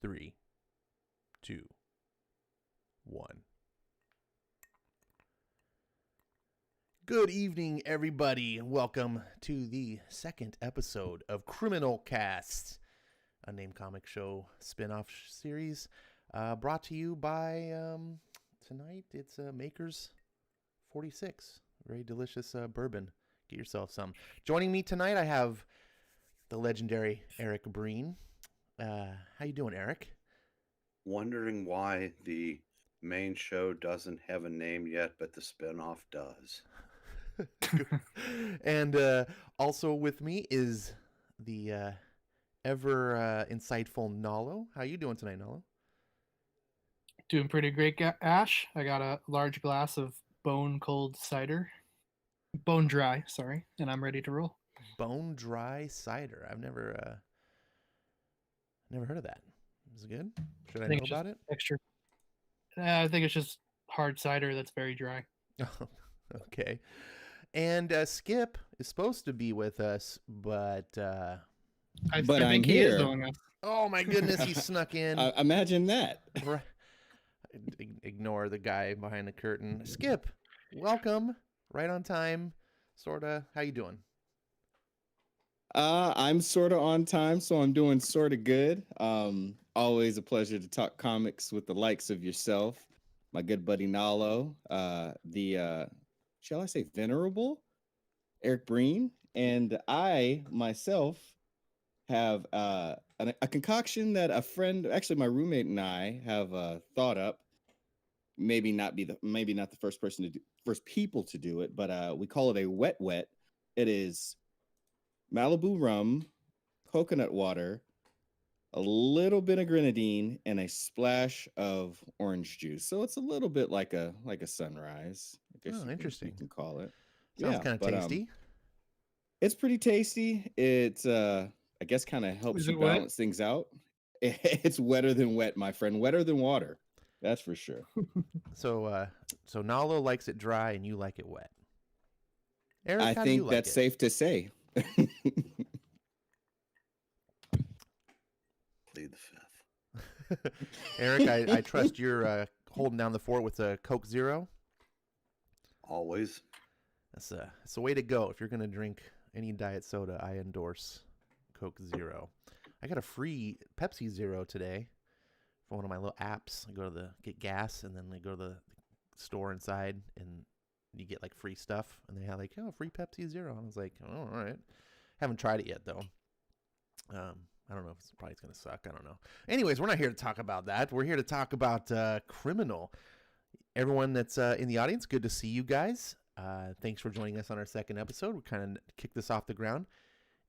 3, 2, 1. Good evening, everybody, and welcome to the second episode of CriminalCast, a name comic show spin-off series brought to you by, tonight, it's Maker's 46. Very delicious bourbon. Get yourself some. Joining me tonight, I have the legendary Eric Breen. How you doing, Eric? Wondering why the main show doesn't have a name yet, but the spinoff does. And also with me is the ever insightful Nalo. How you doing tonight, Nalo? Doing pretty great, Ash. I got a large glass of bone cold cider. Bone dry, sorry, and I'm ready to roll. Bone dry cider. I've never heard of that. Is it good? Should I know about it? Extra. I think it's just hard cider that's very dry. Oh, okay. And Skip is supposed to be with us, but I think he is doing us. Oh my goodness, he snuck in. Imagine that. Right. Ignore the guy behind the curtain. Skip, welcome. Right on time, sorta. How you doing? I'm sort of on time, so I'm doing sort of good. Always a pleasure to talk comics with the likes of yourself, my good buddy Nalo, shall I say venerable Eric Breen, and I myself have a concoction that a friend, actually my roommate and I have thought up. Maybe not the first people to do it, but we call it a wet. It is Malibu rum, coconut water, a little bit of grenadine, and a splash of orange juice. So it's a little bit like a sunrise. I guess interesting. You can call it. Sounds kind of tasty. It's pretty tasty. It's I guess kind of helps you balance things out. It's wetter than wet, my friend. Wetter than water. That's for sure. So Nalo likes it dry and you like it wet. Eric, I think that's safe to say. Plead the fifth. Eric, I trust you're holding down the fort with a Coke Zero. Always. That's a way to go. If you're gonna drink any diet soda, I endorse Coke Zero. I got a free Pepsi Zero today for one of my little apps. I go to get gas, and then I go to the store inside, and you get like free stuff, and they have like, oh, free Pepsi Zero. And I was like, oh, all right. Haven't tried it yet though. I don't know if it's gonna suck. I don't know. Anyways, we're not here to talk about that. We're here to talk about Criminal. Everyone that's in the audience, good to see you guys. Thanks for joining us on our second episode. We kind of kicked this off the ground.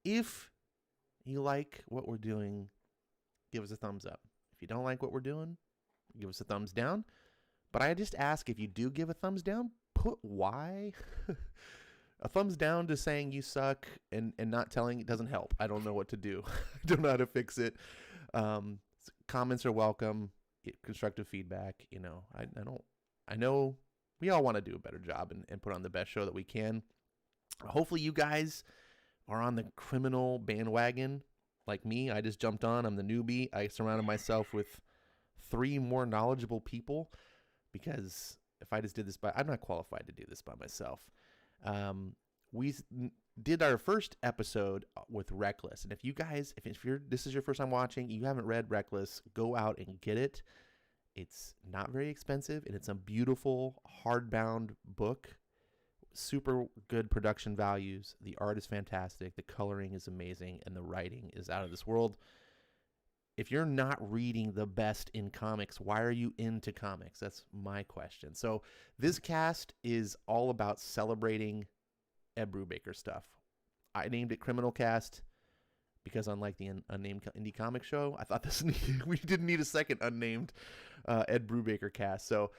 If you like what we're doing, give us a thumbs up. If you don't like what we're doing, give us a thumbs down. But I just ask, if you do give a thumbs down, put why. A thumbs down to saying you suck and not telling it doesn't help. I don't know what to do. I don't know how to fix it. Comments are welcome. Constructive feedback. You know, I know we all want to do a better job and put on the best show that we can. Hopefully you guys are on the Criminal bandwagon like me. I just jumped on. I'm the newbie. I surrounded myself with 3 more knowledgeable people, because if I just did this I'm not qualified to do this by myself. We did our first episode with Reckless, and if you guys, if this is your first time watching, you haven't read Reckless, go out and get it. It's not very expensive, and it's a beautiful hardbound book. Super good production values. The art is fantastic. The coloring is amazing, and the writing is out of this world. If you're not reading the best in comics, why are you into comics? That's my question. So this cast is all about celebrating Ed Brubaker stuff. I named it CriminalCast because, unlike the unnamed indie comic show, I thought we didn't need a second unnamed Ed Brubaker cast. So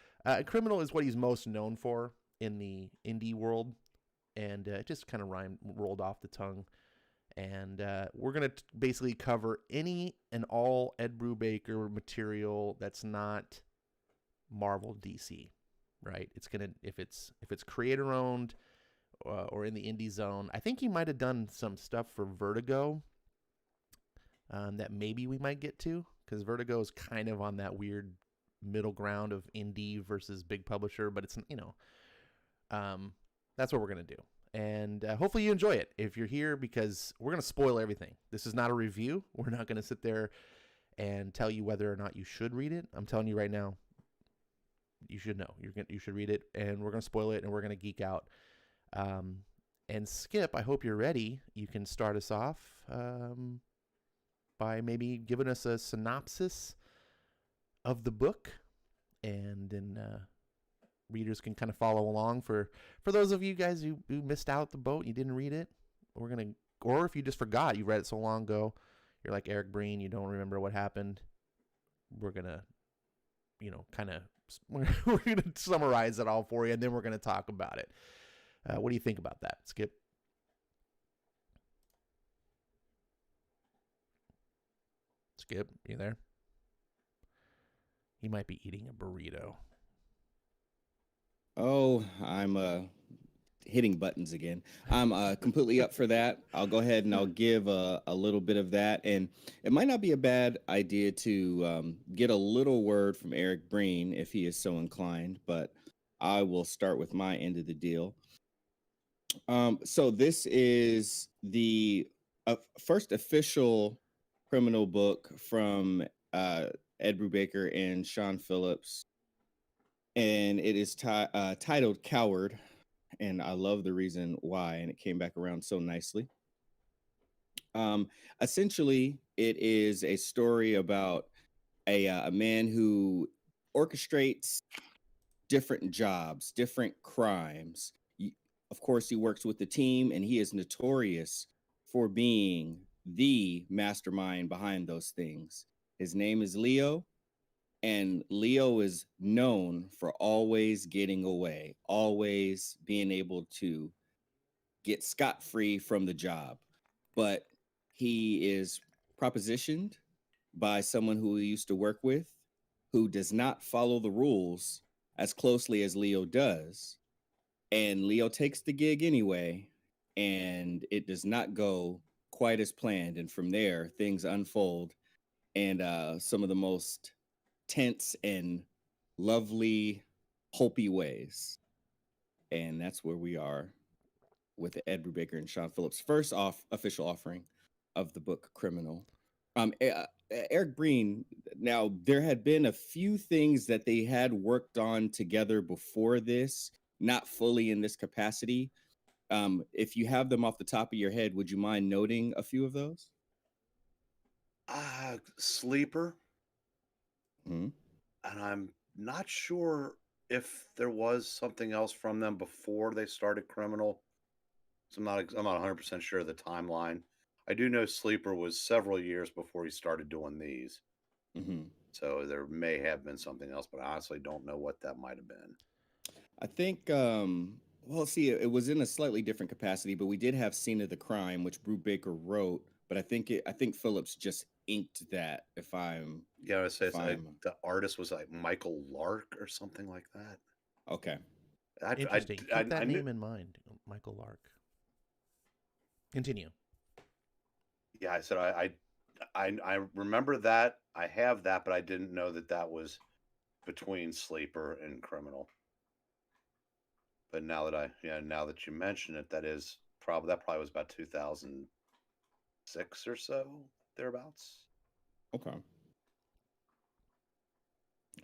Criminal is what he's most known for in the indie world, and it just kind of rolled off the tongue. And we're going to basically cover any and all Ed Brubaker material that's not Marvel DC, right? It's going to, if it's creator owned or in the indie zone. I think he might have done some stuff for Vertigo that maybe we might get to, because Vertigo is kind of on that weird middle ground of indie versus big publisher, but it's, that's what we're going to do. And hopefully you enjoy it if you're here, because we're going to spoil everything. This is not a review. We're not going to sit there and tell you whether or not you should read it. I'm telling you right now, you should know. You should read it, and we're going to spoil it, and we're going to geek out. And Skip, I hope you're ready. You can start us off by maybe giving us a synopsis of the book, and then readers can kind of follow along. For those of you guys who missed out the boat, you didn't read it, or if you just forgot, you read it so long ago, you're like Eric Breen, you don't remember what happened. We're gonna, we're gonna summarize it all for you, and then we're gonna talk about it. What do you think about that, Skip? Skip, you there? He might be eating a burrito. Oh, I'm hitting buttons again. I'm completely up for that. I'll go ahead and I'll give a little bit of that. And it might not be a bad idea to get a little word from Eric Breen if he is so inclined, but I will start with my end of the deal. So this is the first official criminal book from Ed Brubaker and Sean Phillips, and it is titled Coward, and I love the reason why, and it came back around so nicely. Essentially, it is a story about a man who orchestrates different jobs, different crimes. Of course, he works with the team, and he is notorious for being the mastermind behind those things. His name is Leo, and Leo is known for always getting away, always being able to get scot-free from the job. But he is propositioned by someone who he used to work with, who does not follow the rules as closely as Leo does. And Leo takes the gig anyway, and it does not go quite as planned. And from there, things unfold, and some of the most tense and lovely, hopey ways. And that's where we are with Ed Brubaker and Sean Phillips' first official offering of the book Criminal. Eric Breen, now there had been a few things that they had worked on together before this, not fully in this capacity. If you have them off the top of your head, would you mind noting a few of those? Sleeper. Mm-hmm. And I'm not sure if there was something else from them before they started Criminal. So I'm not 100% sure of the timeline. I do know Sleeper was several years before he started doing these. Mm-hmm. So there may have been something else, but I honestly don't know what that might have been. I think, well, see, it was in a slightly different capacity, but we did have Scene of the Crime, which Brubaker wrote, but I think Phillips just inked that. I would say the artist was like Michael Lark or something like that. Okay. Interesting. Keep that name in mind, Michael Lark. Continue. Yeah, I said I remember that. I have that, but I didn't know that was between Sleeper and Criminal. But now that you mention it, that probably was about 2006 or so, thereabouts. Okay.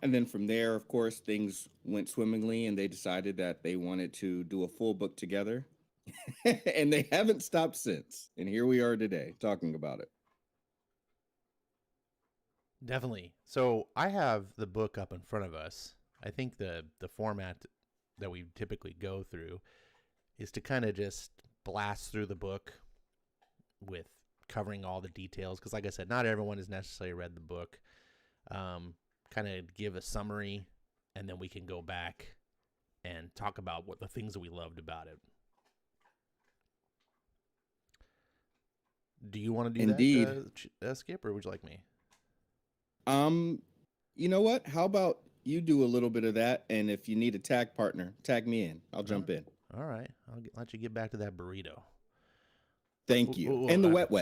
And then from there, of course, things went swimmingly, and they decided that they wanted to do a full book together. And they haven't stopped since. And here we are today talking about it. Definitely. So I have the book up in front of us. I think the format that we typically go through is to kind of just blast through the book with covering all the details. Because like I said, not everyone has necessarily read the book. Kind of give a summary, and then we can go back and talk about what the things that we loved about it. Do you want to do Indeed. that, Skip, or would you like me? You know what? How about you do a little bit of that, and if you need a tag partner, tag me in. I'll jump in. All right. I'll let you get back to that burrito. Thank you. And the wet.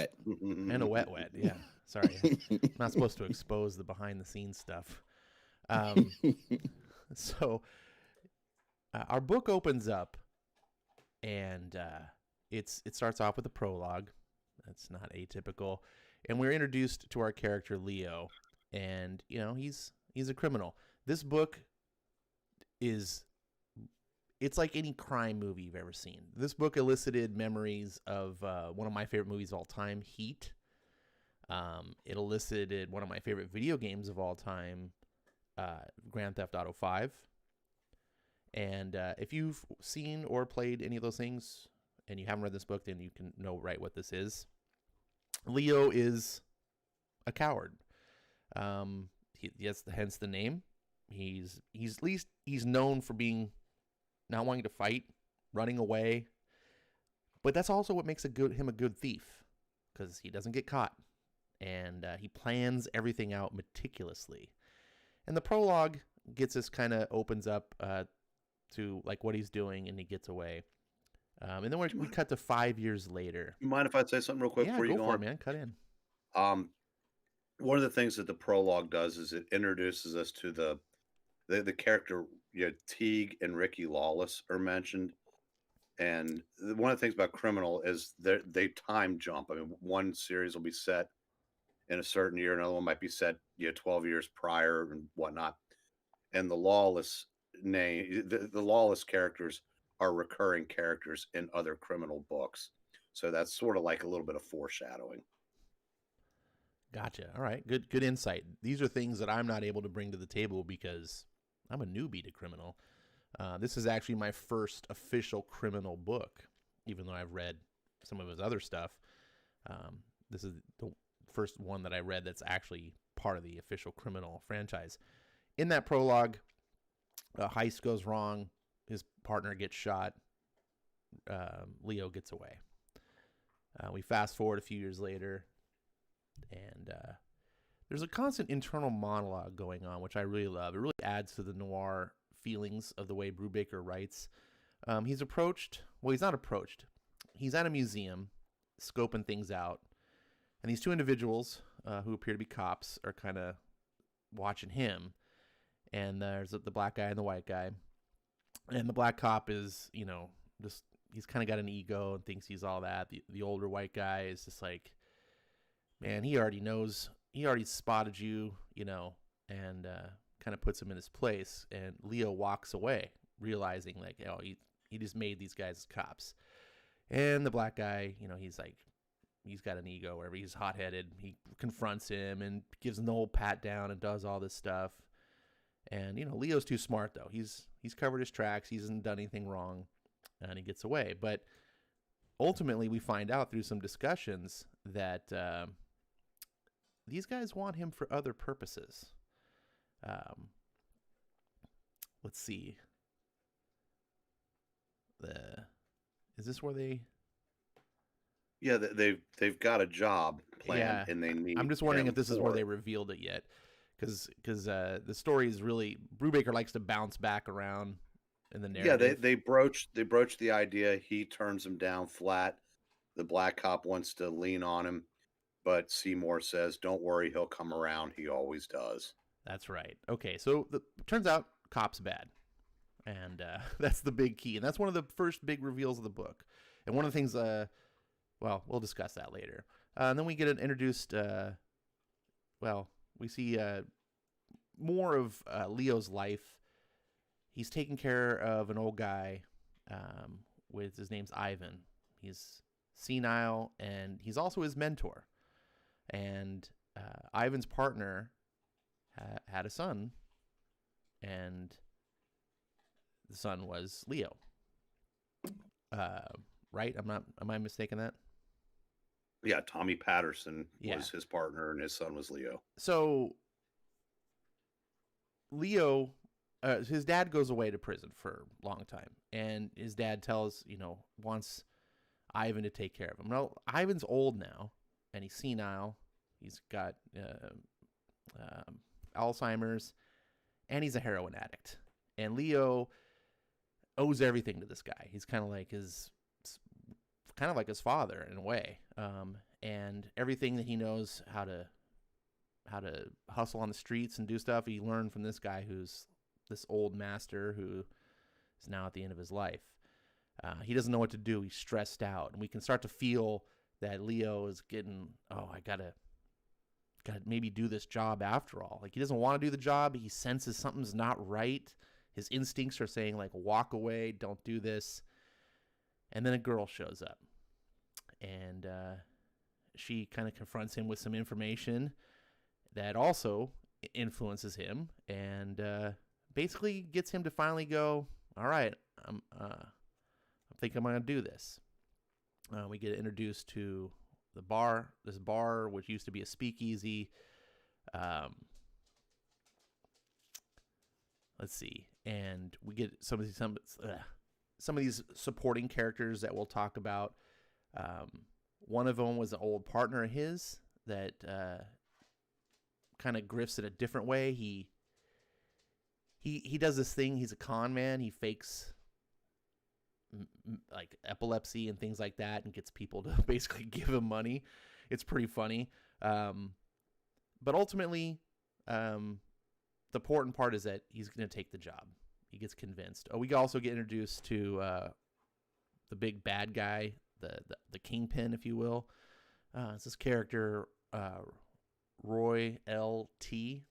And a wet, yeah. Sorry, I'm not supposed to expose the behind-the-scenes stuff. So our book opens up, and it starts off with a prologue. That's not atypical, and we're introduced to our character Leo, and he's a criminal. This book it's like any crime movie you've ever seen. This book elicited memories of one of my favorite movies of all time, Heat. It elicited one of my favorite video games of all time, Grand Theft Auto 5. And if you've seen or played any of those things and you haven't read this book, then you can know right what this is. Leo is a coward. Yes, hence the name. He's known for not wanting to fight, running away. But that's also what makes him a good thief, because he doesn't get caught. And he plans everything out meticulously. And the prologue opens up to like what he's doing, and he gets away. And then we cut to 5 years later. You mind if I say something real quick before you go for on? it, man. Cut in. One of the things that the prologue does is it introduces us to the character. Teague and Ricky Lawless are mentioned, and one of the things about Criminal is they time jump. I mean, one series will be set in a certain year, another one might be set 12 years prior and whatnot. And the Lawless the Lawless characters are recurring characters in other Criminal books, so that's sort of like a little bit of foreshadowing. Gotcha. All right. Good insight. These are things that I'm not able to bring to the table because I'm a newbie to Criminal. This is actually my first official Criminal book, even though I've read some of his other stuff. This is the first one that I read that's actually part of the official Criminal franchise. In that prologue, a heist goes wrong. His partner gets shot. Leo gets away. We fast forward a few years later, and there's a constant internal monologue going on, which I really love. It really adds to the noir feelings of the way Brubaker writes. He's not approached. He's at a museum, scoping things out, and these two individuals who appear to be cops are kind of watching him. And there's the black guy and the white guy. And the black cop is, he's kind of got an ego and thinks he's all that. The older white guy is just like, man, he already knows. He already spotted you, and kind of puts him in his place. And Leo walks away, realizing like, he just made these guys cops. And the black guy, he's like, he's got an ego, wherever he's hot-headed. He confronts him and gives him the whole pat down and does all this stuff. And, Leo's too smart, though. He's covered his tracks. He hasn't done anything wrong, and he gets away. But ultimately, we find out through some discussions that these guys want him for other purposes. Let's see. Is this where they? Yeah, they've got a job planned, and they need. I'm just wondering if this is where they revealed it yet, because the story is really Brubaker likes to bounce back around in the narrative. Yeah, they broach the idea. He turns him down flat. The black cop wants to lean on him, but Seymour says, "Don't worry, he'll come around. He always does." That's right. Okay, so turns out cop's bad, and that's the big key, and that's one of the first big reveals of the book, and one of the things. Well, we'll discuss that later. And then we get introduced. We see more of Leo's life. He's taking care of an old guy. His name's Ivan. He's senile, and he's also his mentor. And Ivan's partner had a son, and the son was Leo. Right? Am I mistaken that? Yeah, Tommy Patterson was his partner, and his son was Leo. So Leo, his dad goes away to prison for a long time, and his dad wants Ivan to take care of him. Well, Ivan's old now, and he's senile. He's got Alzheimer's, and he's a heroin addict. And Leo owes everything to this guy. He's kind of like his father in a way, and everything that he knows how to hustle on the streets and do stuff. He learned from this guy who's this old master who is now at the end of his life. He doesn't know what to do. He's stressed out, and we can start to feel that Leo is getting, I gotta maybe do this job after all. Like, he doesn't want to do the job. He senses something's not right. His instincts are saying, like, walk away, don't do this. And then a girl shows up, and she kind of confronts him with some information that also influences him, and basically gets him to finally go, all right, I think I'm going to do this. We get introduced to this bar, which used to be a speakeasy. Let's see. And we get some of these supporting characters that we'll talk about. One of them was an old partner of his that kind of grifts in a different way. He does this thing. He's a con man. He fakes like epilepsy and things like that, and gets people to basically give him money. It's pretty funny. But ultimately, the important part is that he's going to take the job. He gets convinced. We also get introduced to the big bad guy, the kingpin, if you will. It's this character, Roy L.T.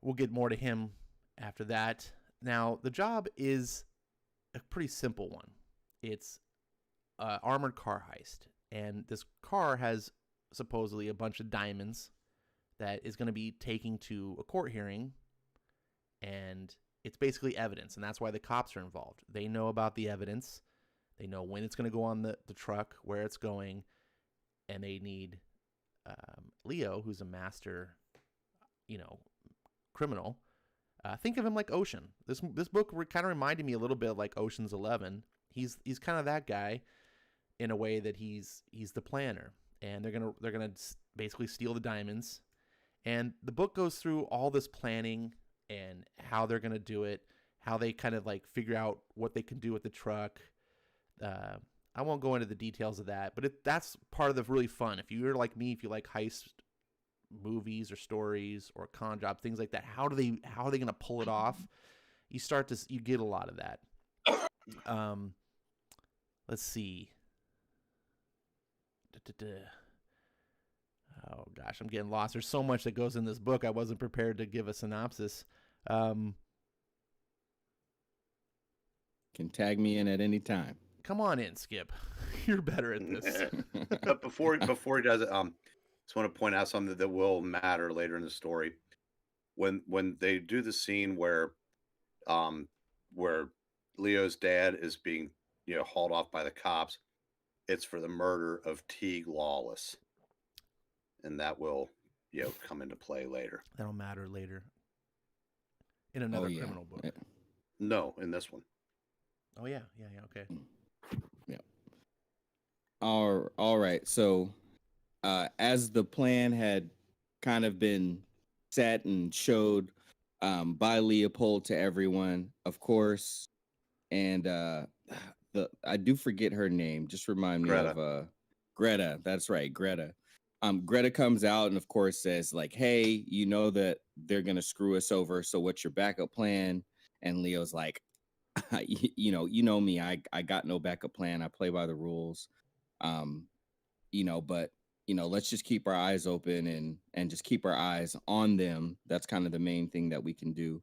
We'll get more to him after that. Now, the job is a pretty simple one. It's an armored car heist, and this car has supposedly a bunch of diamonds that is going to be taken to a court hearing, and it's basically evidence, and that's why the cops are involved. They know about the evidence. They know when it's going to go on the truck, where it's going, and they need Leo, who's a master, criminal. Think of him like Ocean. This book kind of reminded me a little bit of like Ocean's 11. He's kind of that guy in a way that he's the planner, and they're gonna basically steal the diamonds. And the book goes through all this planning and how they're gonna do it, how they kind of like figure out what they can do with the truck. I won't go into the details of that, but that's part of the really fun. If you're like me, if you like heist movies or stories or con job, things like that, how are they going to pull it off? You get a lot of that. Let's see. Oh gosh, I'm getting lost. There's so much that goes in this book. I wasn't prepared to give a synopsis. Can tag me in at any time. Come on in, Skip. You're better at this. But before he does it, just want to point out something that will matter later in the story. When they do the scene where Leo's dad is being hauled off by the cops, it's for the murder of Teague Lawless, and that will come into play later. That'll matter later in another criminal book. No, in this one. Oh yeah, okay. Yeah. All right. So, as the plan had kind of been set and showed by Leopold to everyone, of course, and I do forget her name. Just remind me of Greta. That's right, Greta. Greta comes out and of course says like, "Hey, you know that they're gonna screw us over. So what's your backup plan?" And Leo's like, you know me. I got no backup plan. I play by the rules. But let's just keep our eyes open and just keep our eyes on them. That's kind of the main thing that we can do.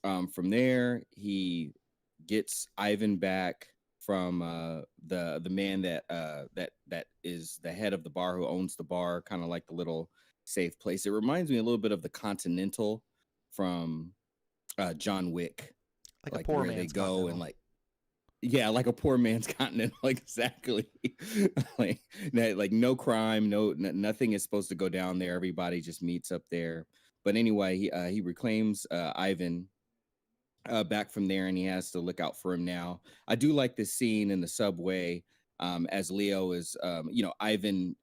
From there, he gets Ivan back from the man that is the head of the bar, who owns the bar, kind of like the little safe place. It reminds me a little bit of the Continental from John Wick. Like a poor man's they go Continental. And like a poor man's Continental, like exactly. like no crime, nothing is supposed to go down there. Everybody just meets up there. But anyway, he reclaims Ivan back from there, and he has to look out for him now. I do like this scene in the subway as Leo is, Ivan,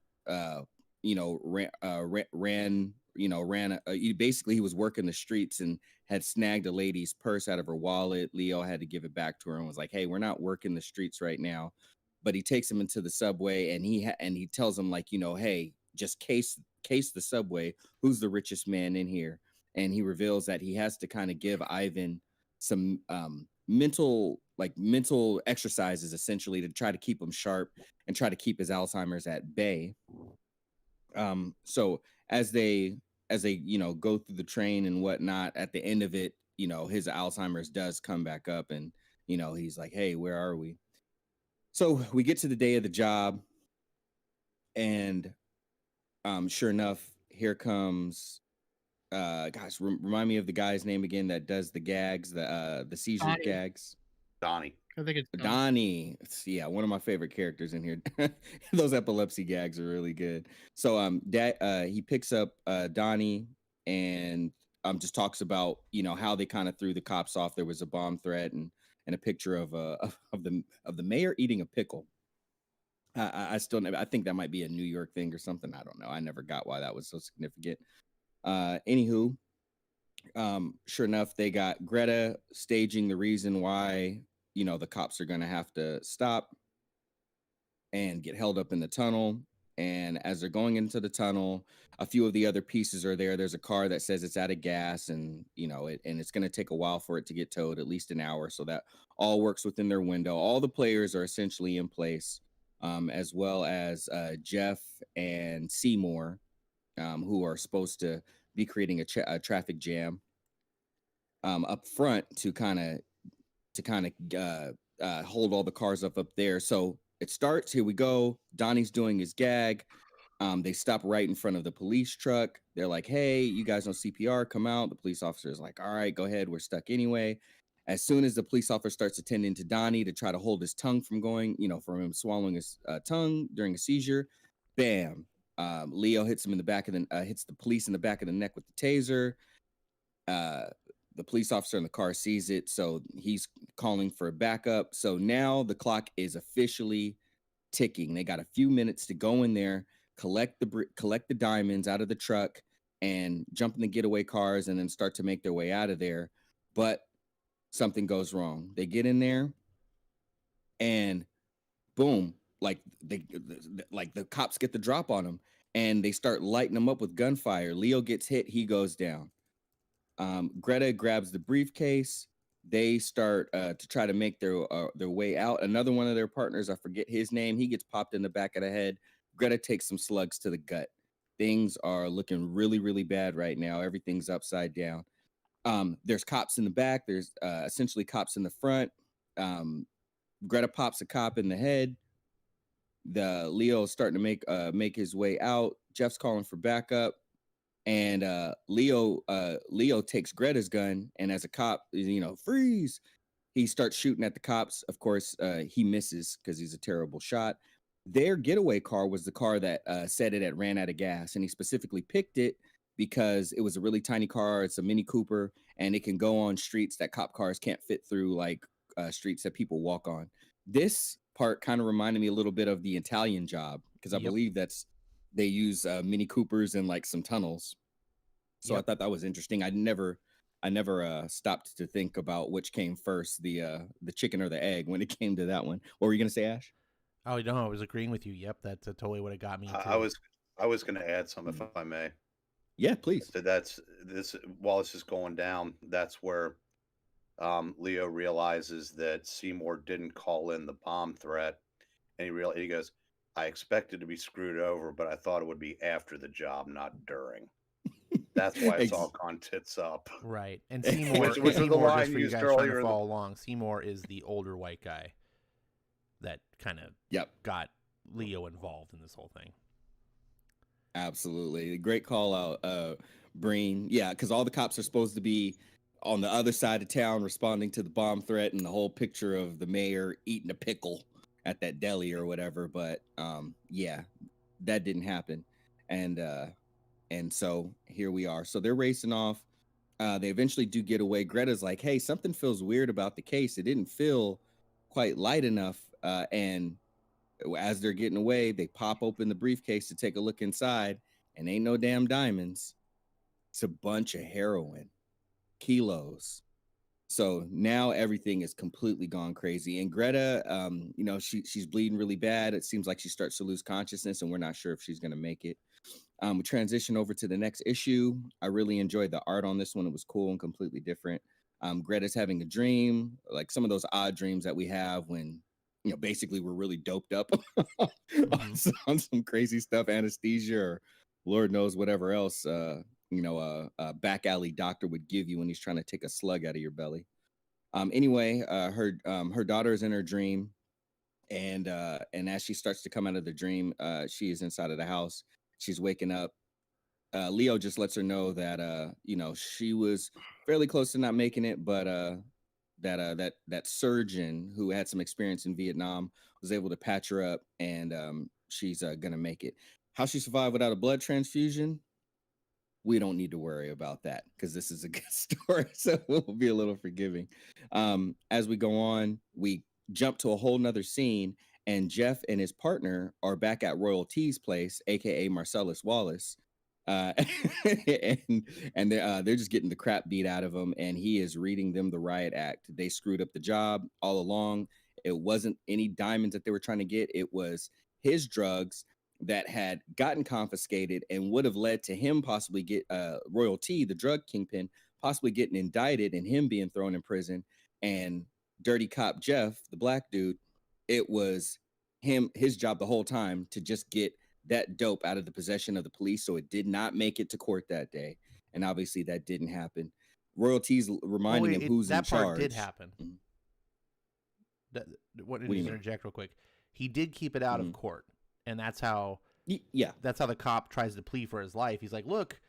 basically he was working the streets and had snagged a lady's purse out of her wallet. Leo had to give it back to her and was like, "Hey, we're not working the streets right now." But he takes him into the subway and he tells him like, "Hey, just case the subway. Who's the richest man in here? And he reveals that he has to kind of give Ivan some mental exercises, essentially, to try to keep him sharp and try to keep his Alzheimer's at bay. So as they go through the train and whatnot, at the end of it, his Alzheimer's does come back up, and he's like, hey, where are we? So we get to the day of the job, and sure enough, here comes remind me of the guy's name again that does the gags, the seizure Donnie. gags. Donnie. I think it's Donnie. Yeah, one of my favorite characters in here. Those epilepsy gags are really good. So he picks up Donnie and just talks about how they kind of threw the cops off. There was a bomb threat and a picture of the mayor eating a pickle. I still never, I think that might be a New York thing or something. I don't know. I never got why that was so significant. Anywho, sure enough, they got Greta staging the reason why the cops are going to have to stop and get held up in the tunnel. And as they're going into the tunnel, a few of the other pieces are there. There's a car that says it's out of gas, and and it's going to take a while for it to get towed, at least an hour. So that all works within their window. All the players are essentially in place, as well as Jeff and Seymour, who are supposed to be creating a traffic jam up front to kind of hold all the cars up there. So it starts. Here we go. Donnie's doing his gag. They stop right in front of the police truck. They're like, hey, you guys know CPR, come out. The police officer is like, all right, go ahead. We're stuck anyway. As soon as the police officer starts attending to Donnie to try to hold his tongue from going, from him swallowing his tongue during a seizure, bam. Leo hits him in the back of hits the police in the back of the neck with the taser. The police officer in the car sees it, so he's calling for a backup. So now the clock is officially ticking. They got a few minutes to go in there, collect the diamonds out of the truck, and jump in the getaway cars, and then start to make their way out of there. But something goes wrong. They get in there, and boom, the cops get the drop on them, and they start lighting them up with gunfire. Leo gets hit, he goes down. Greta grabs the briefcase. They start to try to make their way out. Another one of their partners, I forget his name, he gets popped in the back of the head. Greta takes some slugs to the gut. Things are looking really, really bad right now. Everything's upside down. There's cops in the back. There's essentially cops in the front. Greta pops a cop in the head. The Leo's starting to make his way out. Jeff's calling for backup. And Leo takes Greta's gun, and as a cop, freeze. He starts shooting at the cops. Of course, he misses because he's a terrible shot. Their getaway car was the car that said it had ran out of gas, and he specifically picked it because it was a really tiny car. It's a Mini Cooper, and it can go on streets that cop cars can't fit through, like streets that people walk on. This part kind of reminded me a little bit of the Italian Job, because I believe they use Mini Coopers in like some tunnels. So I thought that was interesting. I never stopped to think about which came first, the chicken or the egg, when it came to that one. What were you going to say, Ash? Oh, no, I was agreeing with you. Yep, that's totally what it got me. I was going to add some, if I may. Yeah, please. So while this is going down, that's where Leo realizes that Seymour didn't call in the bomb threat, and he goes, I expected to be screwed over, but I thought it would be after the job, not during. That's why it's all gone tits up. Right. And Seymour, which was the Seymour, line just for you used guys trying earlier. to follow along, Seymour is the older white guy that kind of got Leo involved in this whole thing. Absolutely. Great call out, Breen. Yeah, because all the cops are supposed to be on the other side of town responding to the bomb threat, and the whole picture of the mayor eating a pickle at that deli or whatever. But that didn't happen. And so here we are. So they're racing off. They eventually do get away. Greta's like, hey, something feels weird about the case. It didn't feel quite light enough. And as they're getting away, they pop open the briefcase to take a look inside, and ain't no damn diamonds. It's a bunch of heroin, kilos. So now everything is completely gone crazy. And Greta, she's bleeding really bad. It seems like she starts to lose consciousness, and we're not sure if she's going to make it. We transition over to the next issue. I really enjoyed the art on this one. It was cool and completely different. Greta's having a dream, like some of those odd dreams that we have when, basically we're really doped up on some crazy stuff, anesthesia, or Lord knows whatever else, a back alley doctor would give you when he's trying to take a slug out of your belly. Anyway, her daughter is in her dream, and as she starts to come out of the dream, she is inside of the house. She's waking up. Leo just lets her know that she was fairly close to not making it, but that surgeon who had some experience in Vietnam was able to patch her up, and she's gonna make it. How she survived without a blood transfusion, we don't need to worry about that because this is a good story, so we'll be a little forgiving. As we go on, we jump to a whole nother scene, and Jeff and his partner are back at Royal T's place, aka Marcellus Wallace. And they're just getting the crap beat out of him, and he is reading them the riot act. They screwed up the job all along. It wasn't any diamonds that they were trying to get. It was his drugs that had gotten confiscated and would have led to him possibly get Royal T, the drug kingpin, possibly getting indicted and him being thrown in prison. And dirty cop Jeff, the black dude, it was his job the whole time to just get that dope out of the possession of the police, so it did not make it to court that day, and obviously that didn't happen. Royalties reminding him who's in charge. That part did happen. What did you interject real quick? He did keep it out of court, and that's how. Yeah, that's how the cop tries to plead for his life. He's like, "Look,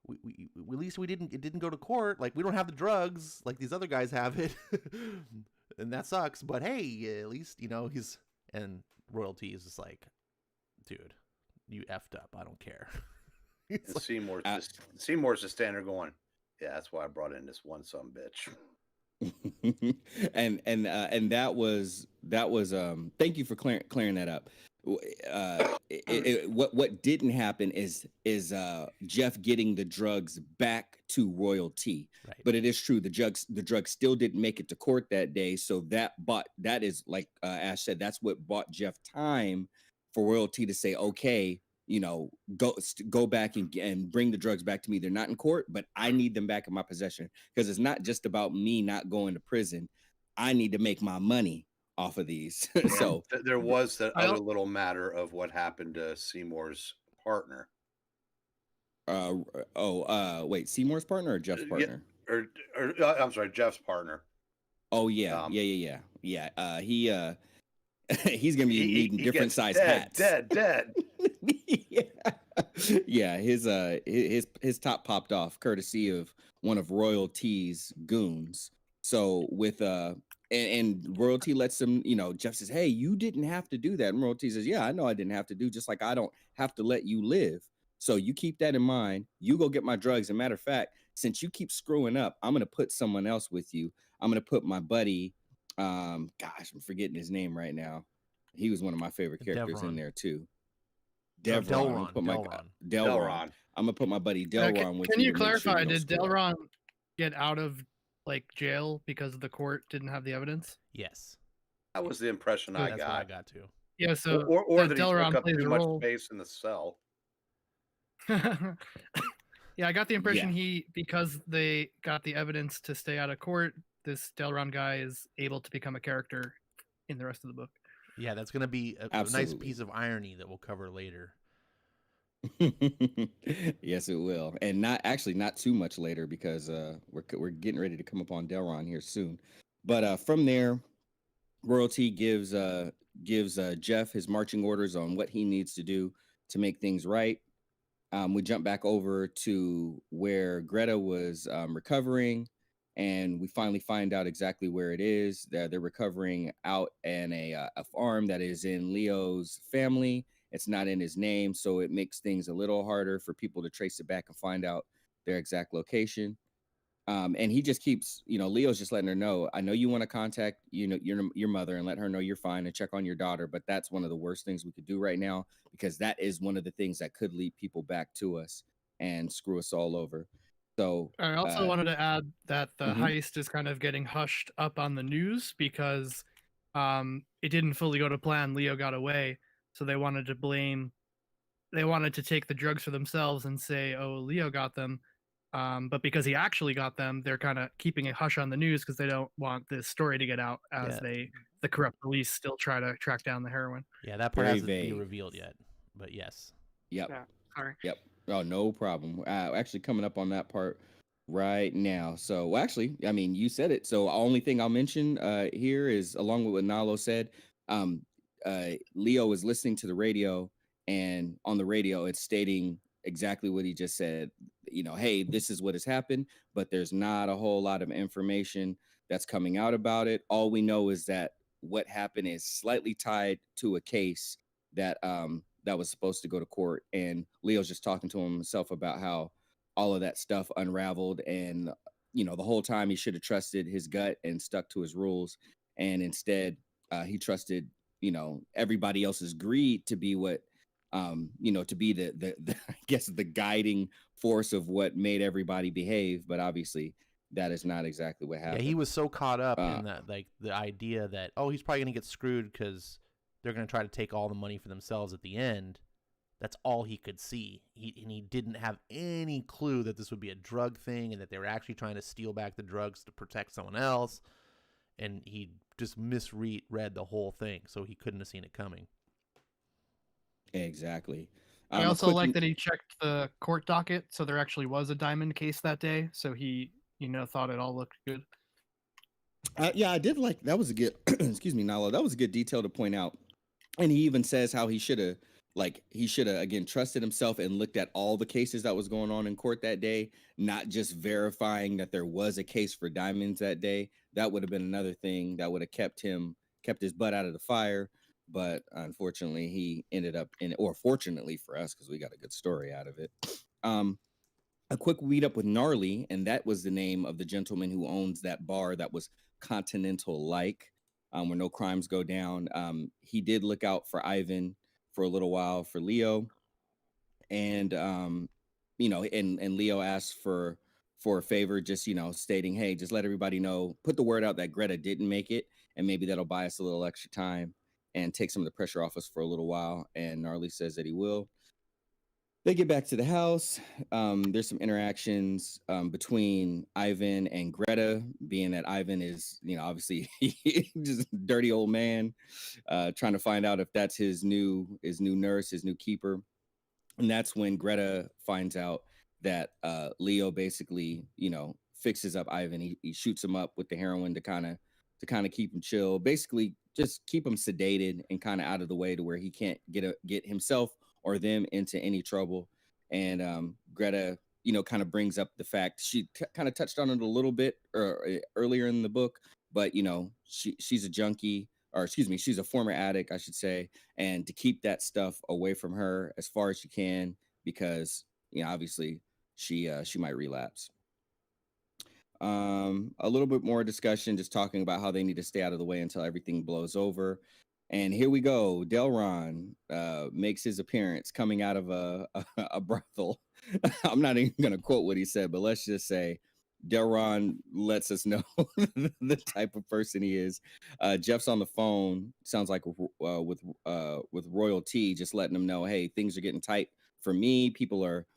we at least it didn't go to court. Like, we don't have the drugs like these other guys have it, and that sucks. But hey, at least he's." And Royalty is just like, "Dude, you effed up. I don't care." Like, Seymour's just standing there going, "Yeah, that's why I brought in this one son bitch." and that was thank you for clearing that up. What didn't happen is Jeff getting the drugs back to Royal T. Right. But it is true the drugs still didn't make it to court that day, so that is like Ash said, that's what bought Jeff time for Royal T to say, okay, go back and bring the drugs back to me. They're not in court, but I need them back in my possession, because it's not just about me not going to prison. I need to make my money off of these. So there was that other little matter of what happened to Seymour's partner. Wait, Seymour's partner or Jeff's partner? I'm sorry, Jeff's partner. Oh yeah, yeah. He's gonna be needing different size hats. Dead. Yeah, his top popped off courtesy of one of Royal T's goons. So with and Royal T lets him, Jeff says, "Hey, you didn't have to do that." And Royal T says, "Yeah, I know I didn't have to do, just like I don't have to let you live. So you keep that in mind. You go get my drugs. And matter of fact, since you keep screwing up, I'm gonna put someone else with you. I'm gonna put my buddy, I'm forgetting his name right now. He was one of my favorite characters in there too. Delron. Delron. I'm gonna put my buddy Delron with you. Can you clarify? Did Delron get out of jail because the court didn't have the evidence? Yes, that was the impression I got. What I got too. Yeah, so or that Delron he took up plays too a much role. space in the cell. Yeah, I got the impression because they got the evidence to stay out of court, this Delron guy is able to become a character in the rest of the book. Yeah, that's going to be a nice piece of irony that we'll cover later. Yes, it will, and not too much later, because we're getting ready to come up on Delron here soon. But from there, Royalty gives Jeff his marching orders on what he needs to do to make things right. We jump back over to where Greta was recovering, and we finally find out exactly where it is. They're recovering out in a farm that is in Leo's family. It's not in his name, so it makes things a little harder for people to trace it back and find out their exact location. And he just keeps, Leo's just letting her know, I know you want to contact, your mother and let her know you're fine and check on your daughter, but that's one of the worst things we could do right now, because that is one of the things that could lead people back to us and screw us all over. So I also wanted to add that the Mhm. heist is kind of getting hushed up on the news because it didn't fully go to plan. Leo got away, so they wanted to take the drugs for themselves and say, "Oh, Leo got them." But because he actually got them, they're kind of keeping a hush on the news because they don't want this story to get out as Yeah. the corrupt police still try to track down the heroin. Yeah, that part Very hasn't been vague. revealed yet. But yes. Yep. Yeah, sorry. Yep. Oh, no problem. Actually, coming up on that part right now. So, well, actually, I mean, you said it. So, only thing I'll mention here is, along with what Nalo said, um, Leo is listening to the radio, and on the radio, it's stating exactly what he just said. You know, hey, this is what has happened, but there's not a whole lot of information that's coming out about it. All we know is that what happened is slightly tied to a case that was supposed to go to court, and Leo's just talking to himself about how all of that stuff unraveled, and the whole time he should have trusted his gut and stuck to his rules, and instead he trusted everybody else's greed to be what to be the I guess the guiding force of what made everybody behave, but obviously that is not exactly what Yeah, happened. he was so caught up Uh, in that, like the idea that, oh, he's probably gonna get screwed because they're gonna try to take all the money for themselves at the end. That's all he could see. He didn't have any clue that this would be a drug thing and that they were actually trying to steal back the drugs to protect someone else. And he just misread the whole thing, so he couldn't have seen it coming. exactly. I A also quick like that he checked the court docket, so there actually was a diamond case that day. So he, thought it all looked good. Yeah, I did like that was a good excuse me, Nalo. That was a good detail to point out. And he even says how he should have again trusted himself and looked at all the cases that was going on in court that day, not just verifying that there was a case for diamonds that day. That would have been another thing that would have kept his butt out of the fire. But unfortunately, he ended up or fortunately for us, because we got a good story out of it. A quick meet up with Gnarly, and that was the name of the gentleman who owns that bar that was continental like, where no crimes go down. He did look out for Ivan for a little while for Leo, and and Leo asked for a favor, just stating, hey, just let everybody know, put the word out that Greta didn't make it, and maybe that'll buy us a little extra time and take some of the pressure off us for a little while. And Gnarly says that he will. They get back to the house. There's some interactions between Ivan and Greta, being that Ivan is, obviously just a dirty old man, trying to find out if that's his new nurse, his new keeper. And that's when Greta finds out that Leo basically, fixes up Ivan. He shoots him up with the heroin to kind of keep him chill, basically just keep him sedated and kind of out of the way to where he can't get himself or them into any trouble. And Greta, kind of brings up the fact she kind of touched on it a little bit earlier in the book, but she's a junkie, or excuse me, she's a former addict, I should say, and to keep that stuff away from her as far as she can, because obviously she might relapse. A little bit more discussion, just talking about how they need to stay out of the way until everything blows over. And here we go. Delron makes his appearance coming out of a brothel. I'm not even going to quote what he said, but let's just say Delron lets us know the type of person he is. Jeff's on the phone. Sounds like with Royalty, just letting him know, hey, things are getting tight for me. People are,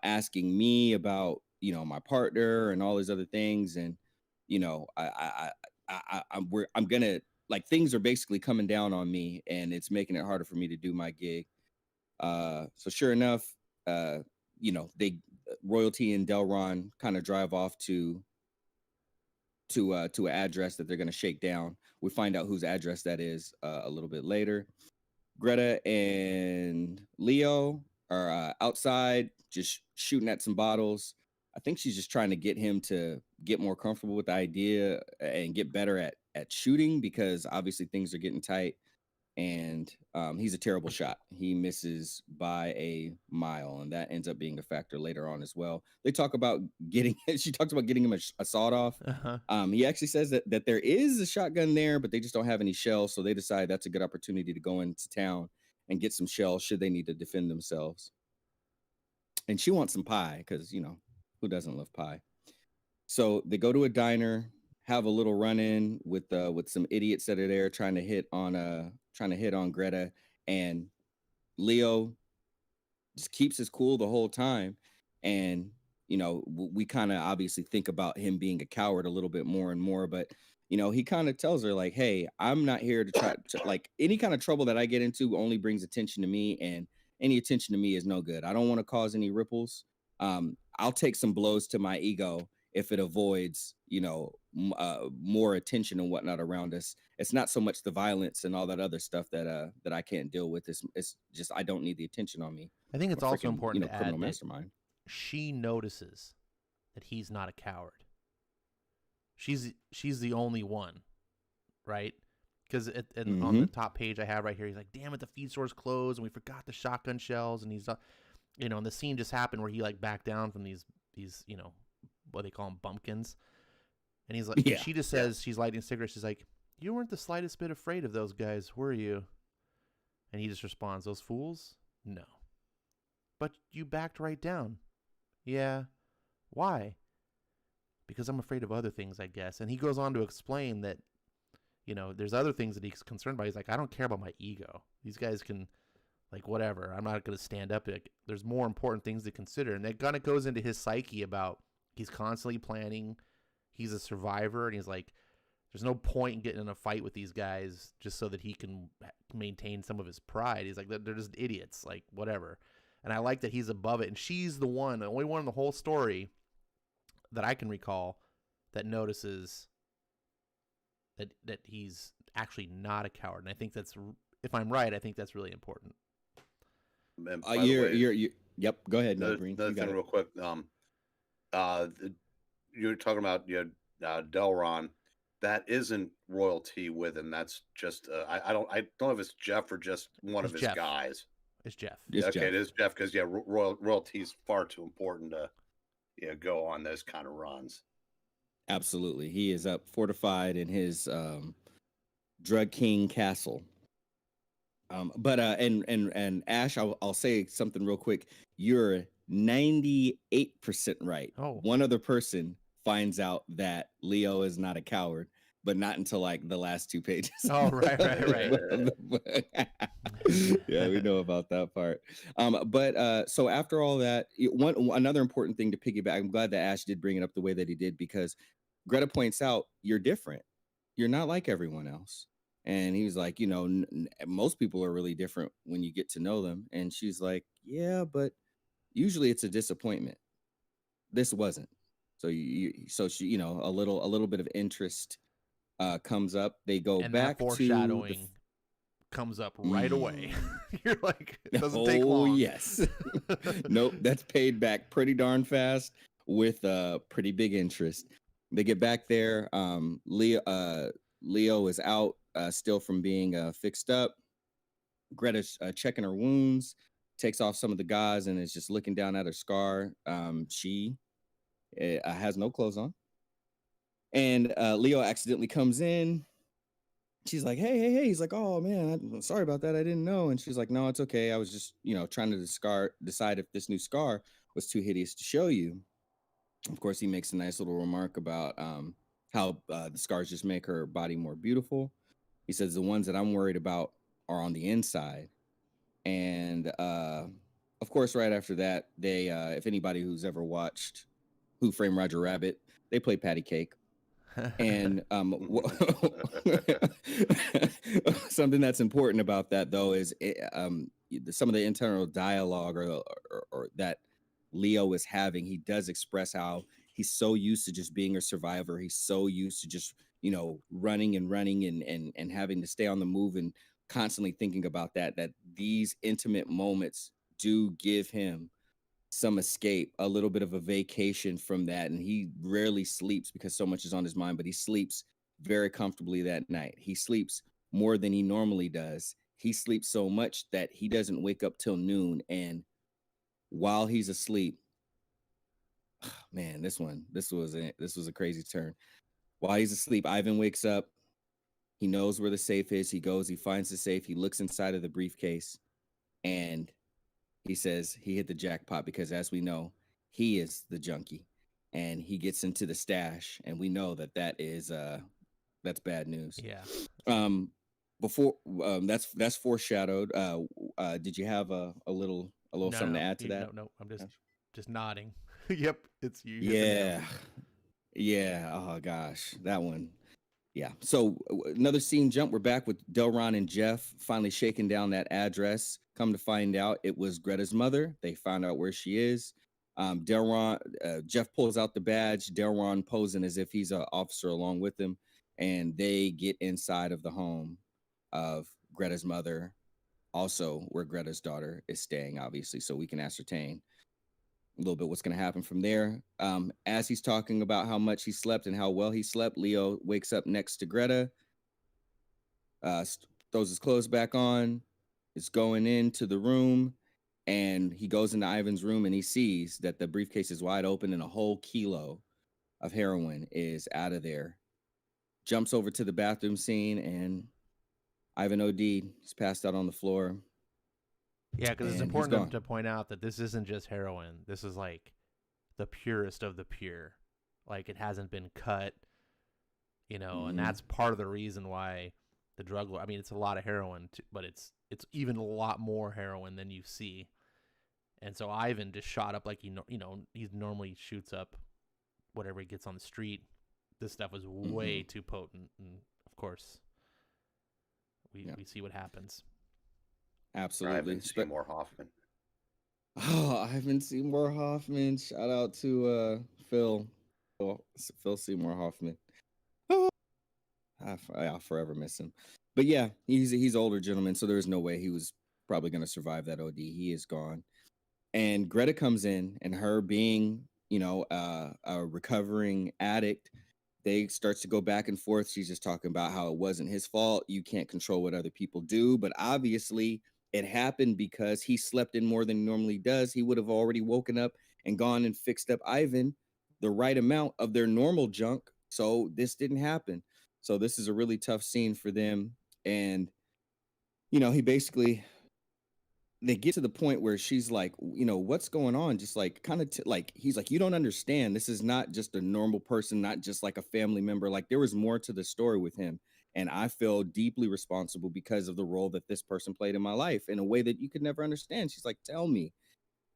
asking me about, my partner and all these other things, and I'm gonna, like, things are basically coming down on me, and it's making it harder for me to do my gig. So sure enough, they Royalty and Delron kind of drive off to an address that they're going to shake down. We find out whose address that is a little bit later. Greta and Leo are outside just shooting at some bottles. I think she's just trying to get him to get more comfortable with the idea and get better at shooting, because obviously things are getting tight. And he's a terrible shot. He misses by a mile, and that ends up being a factor later on as well. They talk about she talks about getting him a sawed off. Uh-huh. He actually says that there is a shotgun there, but they just don't have any shells, so they decide that's a good opportunity to go into town and get some shells should they need to defend themselves. And she wants some pie because Who doesn't love pie? So they go to a diner, have a little run-in with some idiots that are there trying to hit on Greta, and Leo just keeps his cool the whole time. And we kind of obviously think about him being a coward a little bit more and more, but he kind of tells her like, hey, I'm not here to try to, like, any kind of trouble that I get into only brings attention to me, and any attention to me is no good. I don't want to cause any ripples. I'll take some blows to my ego if it avoids more attention and whatnot around us. It's not so much the violence and all that other stuff that I can't deal with. It's just I don't need the attention on me. I think it's also important to criminal add that mastermind. she notices that he's not a coward. She's the only one, right? Because on the top page I have right here, he's like, "Damn it, the feed store's closed, and we forgot the shotgun shells." And he's, and the scene just happened where he like backed down from these what they call them, bumpkins. And he's like, she just says she's lighting cigarettes. She's like, "You weren't the slightest bit afraid of those guys, were you?" And he just responds, "Those fools? No." "But you backed right down." "Yeah." "Why?" "Because I'm afraid of other things, I guess." And he goes on to explain that, there's other things that he's concerned about. He's like, "I don't care about my ego. These guys can, like, whatever. I'm not going to stand up. Like, there's more important things to consider." And that kind of goes into his psyche about he's constantly planning. He's a survivor, and he's like, there's no point in getting in a fight with these guys just so that he can maintain some of his pride. He's like, they're just idiots, like, whatever. And I like that he's above it. And she's the only one in the whole story that I can recall that notices that he's actually not a coward. And I think that's, if I'm right, I think that's really important. Yep. Go ahead. Another thing real quick. You're talking about Delron. That isn't royalty with him. That's just I don't know if it's Jeff or just one of his guys. It's Jeff. It is Jeff because royalty is far too important to go on those kind of runs. Absolutely, he is up fortified in his drug king castle. But Ash, I'll say something real quick. You're 98% right. Oh. One other person finds out that Leo is not a coward, but not until like the last 2 pages. Oh, right. Yeah, we know about that part. But so after all that, another important thing to piggyback. I'm glad that Ash did bring it up the way that he did, because Greta points out you're different. You're not like everyone else. And he was like, most people are really different when you get to know them. And she's like, yeah, but usually it's a disappointment. This wasn't. So she, a little bit of interest comes up. They go and back that foreshadowing comes up right away. You're like, it doesn't take long. Oh, yes. Nope, that's paid back pretty darn fast with pretty big interest. They get back there. Leo is out still from being fixed up. Greta's checking her wounds, takes off some of the gauze, and is just looking down at her scar. She has no clothes on. And Leo accidentally comes in. She's like, hey. He's like, oh, man, I'm sorry about that. I didn't know. And she's like, no, it's okay. I was just, trying to decide if this new scar was too hideous to show you. Of course, he makes a nice little remark about how the scars just make her body more beautiful. He says the ones that I'm worried about are on the inside. And of course, right after that, they, if anybody who's ever watched Who Framed Roger Rabbit, they play patty cake. And something that's important about that, though, is some of the internal dialogue or that Leo is having. He does express how he's so used to just being a survivor. He's so used to just, running and having to stay on the move and constantly thinking about that these intimate moments do give him some escape, a little bit of a vacation from that. And he rarely sleeps because so much is on his mind, but he sleeps very comfortably that night. He sleeps more than he normally does. He sleeps so much that he doesn't wake up till noon. And while he's asleep, man, this was a crazy turn. While he's asleep, Ivan wakes up. He knows where the safe is. He goes, he finds the safe. He looks inside of the briefcase, and he says he hit the jackpot because, as we know, he is the junkie, and he gets into the stash, and we know that that's bad news. Yeah. Before that's foreshadowed. Did you have a little something to add to that? No. I'm just nodding. Yep, it's you. hit the Yeah. nail. Yeah. Oh gosh, that one. Yeah. So another scene jump. We're back with Delron and Jeff finally shaking down that address. Come to find out, it was Greta's mother. They found out where she is. Jeff pulls out the badge. Delron posing as if he's an officer along with him, and they get inside of the home of Greta's mother, also where Greta's daughter is staying, obviously, so we can ascertain a little bit what's going to happen from there. As he's talking about how much he slept and how well he slept, Leo wakes up next to Greta, throws his clothes back on, is going into the room, and he goes into Ivan's room and he sees that the briefcase is wide open and a whole kilo of heroin is out of there. Jumps over to the bathroom scene, and Ivan OD'd. He's passed out on the floor. Yeah, because it's And he's important gone. to point out that this isn't just heroin. This is like the purest of the pure. Like it hasn't been cut, and Mhm. that's part of the reason why the drug lord. I mean, it's a lot of heroin, but it's even a lot more heroin than you see. And so Ivan just shot up like he normally shoots up whatever he gets on the street. This stuff was way too potent, and of course, we see what happens. Absolutely. Ivan Seymour Hoffman. Oh, Ivan Seymour Hoffman. Shout out to Phil Seymour Hoffman. Oh, I'll forever miss him. But yeah, he's an older gentleman, so there's no way he was probably going to survive that OD. He is gone. And Greta comes in, and her being, a recovering addict, they starts to go back and forth. She's just talking about how it wasn't his fault. You can't control what other people do, but obviously it happened because he slept in more than he normally does. He would have already woken up and gone and fixed up Ivan the right amount of their normal junk. So this didn't happen. So this is a really tough scene for them. And, he basically, they get to the point where she's like, what's going on? Just like kind of like, he's like, you don't understand. This is not just a normal person, not just like a family member. Like there was more to the story with him. And I feel deeply responsible because of the role that this person played in my life in a way that you could never understand. She's like, tell me.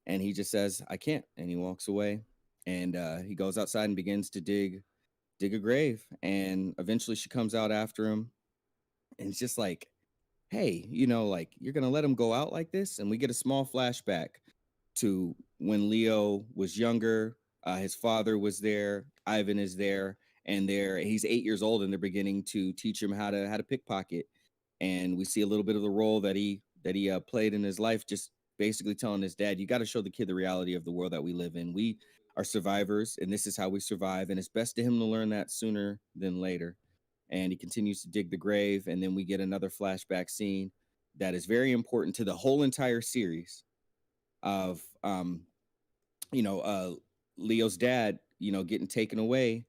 And he just says, I can't. And he walks away, and he goes outside and begins to dig a grave. And eventually she comes out after him. And it's just like, hey, like you're going to let him go out like this? And we get a small flashback to when Leo was younger. His father was there. Ivan is there. And he's 8 years old, and they're beginning to teach him how to pickpocket. And we see a little bit of the role that he played in his life, just basically telling his dad, you got to show the kid the reality of the world that we live in. We are survivors, and this is how we survive. And it's best to him to learn that sooner than later. And he continues to dig the grave. And then we get another flashback scene that is very important to the whole entire series of, Leo's dad, getting taken away,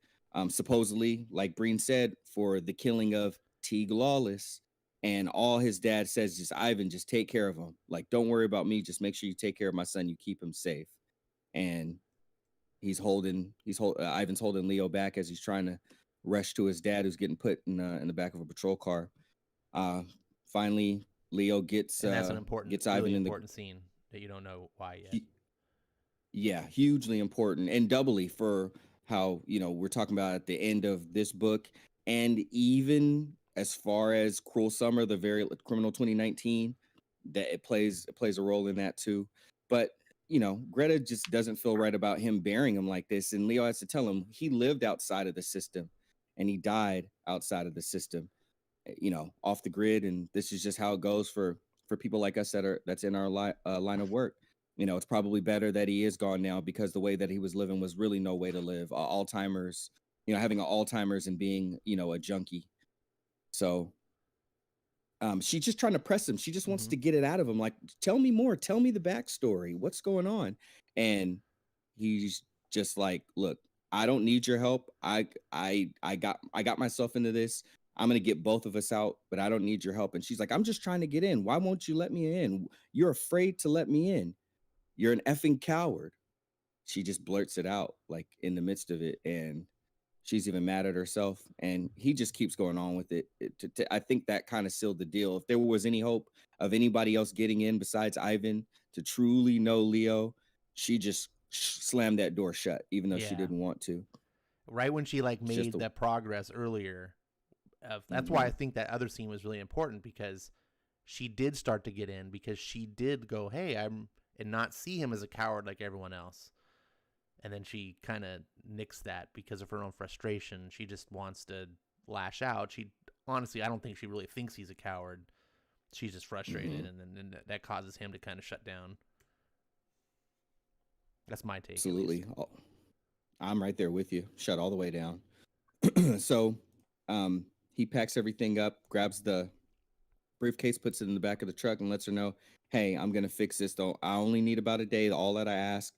supposedly, like Breen said, for the killing of Teague Lawless. And all his dad says is, Ivan, just take care of him. Like, don't worry about me. Just make sure you take care of my son. You keep him safe. And Ivan's holding Leo back as he's trying to rush to his dad, who's getting put in the back of a patrol car. Finally, Leo gets And that's an important, Ivan really in important scene that you don't know why yet. Yeah, hugely important, and doubly for how we're talking about at the end of this book, and even as far as Cruel Summer, the very Criminal 2019, that it plays a role in that too. But Greta just doesn't feel right about him burying him like this, and Leo has to tell him he lived outside of the system, and he died outside of the system, off the grid, and this is just how it goes for people like us that's in our line of work. It's probably better that he is gone now, because the way that he was living was really no way to live. Alzheimer's, having an Alzheimer's and being, a junkie. So she's just trying to press him. She just wants to get it out of him. Like, tell me more. Tell me the backstory. What's going on? And he's just like, look, I don't need your help. I got myself into this. I'm going to get both of us out, but I don't need your help. And she's like, I'm just trying to get in. Why won't you let me in? You're afraid to let me in. You're an effing coward. she just blurts it out like in the midst of it, and she's even mad at herself, and he just keeps going on with it. I think that kind of sealed the deal. If there was any hope of anybody else getting in besides Ivan to truly know Leo, she just slammed that door shut, even though she Yeah. didn't want to. Right when she like It's just made that progress earlier. That's why I think that other scene was really important, because she did start to get in, because she did go, hey, and not see him as a coward like everyone else. And then she kind of nixed that because of her own frustration. She just wants to lash out. She honestly, I don't think she really thinks he's a coward. She's just frustrated, and then that causes him to kind of shut down. That's my take. Absolutely. I'm right there with you. Shut all the way down. So he packs everything up, grabs the briefcase, puts it in the back of the truck, and lets her know, hey, I'm going to fix this. Though I only need about a day. All that I ask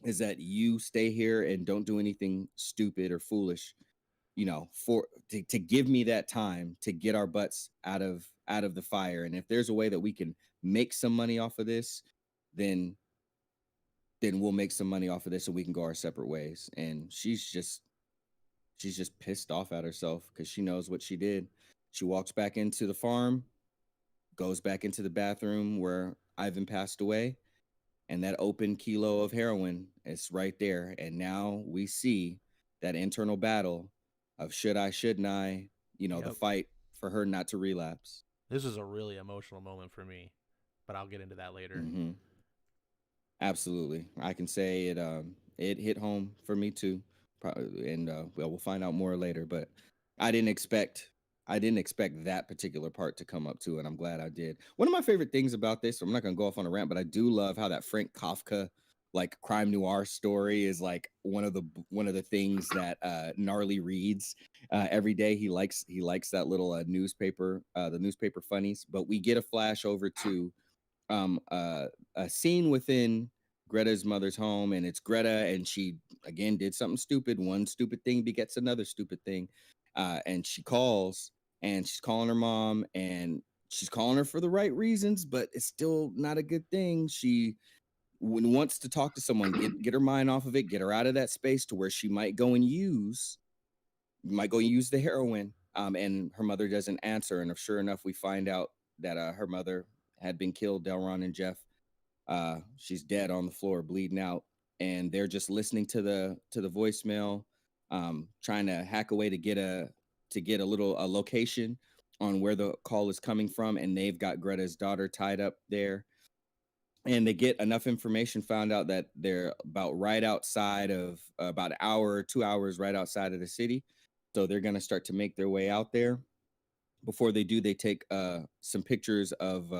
is that you stay here and don't do anything stupid or foolish, to give me that time to get our butts out of the fire. And if there's a way that we can make some money off of this, then we'll make some money off of this and we can go our separate ways. And she's just pissed off at herself because she knows what she did. She walks back into the farm, goes back into the bathroom where Ivan passed away, and that open kilo of heroin is right there. And now we see that internal battle of should I, shouldn't I, the fight for her not to relapse. This is a really emotional moment for me, but I'll get into that later. Mm-hmm. Absolutely. I can say it hit home for me too. Probably, and we'll find out more later, but I didn't expect that particular part to come up too, and I'm glad I did. One of my favorite things about this, I'm not going to go off on a rant, but I do love how that Frank Kafka like crime noir story is like one of the things that Gnarly reads every day. He likes that little newspaper, the newspaper funnies. But we get a flash over to a scene within Greta's mother's home, and it's Greta, and she again did something stupid. One stupid thing begets another stupid thing, and she calls, and she's calling her mom, and she's calling her for the right reasons, but it's still not a good thing. She wants to talk to someone, get her mind off of it, get her out of that space to where she might go and use the heroin. And her mother doesn't answer, and sure enough, we find out that her mother had been killed. Delron and Jeff, she's dead on the floor, bleeding out, and they're just listening to the voicemail, trying to hack a way to get a location on where the call is coming from, and they've got Greta's daughter tied up there. And they get enough information, found out that they're about right outside of about an hour or 2 hours right outside of the city. So they're going to start to make their way out there. Before they do, they take some pictures of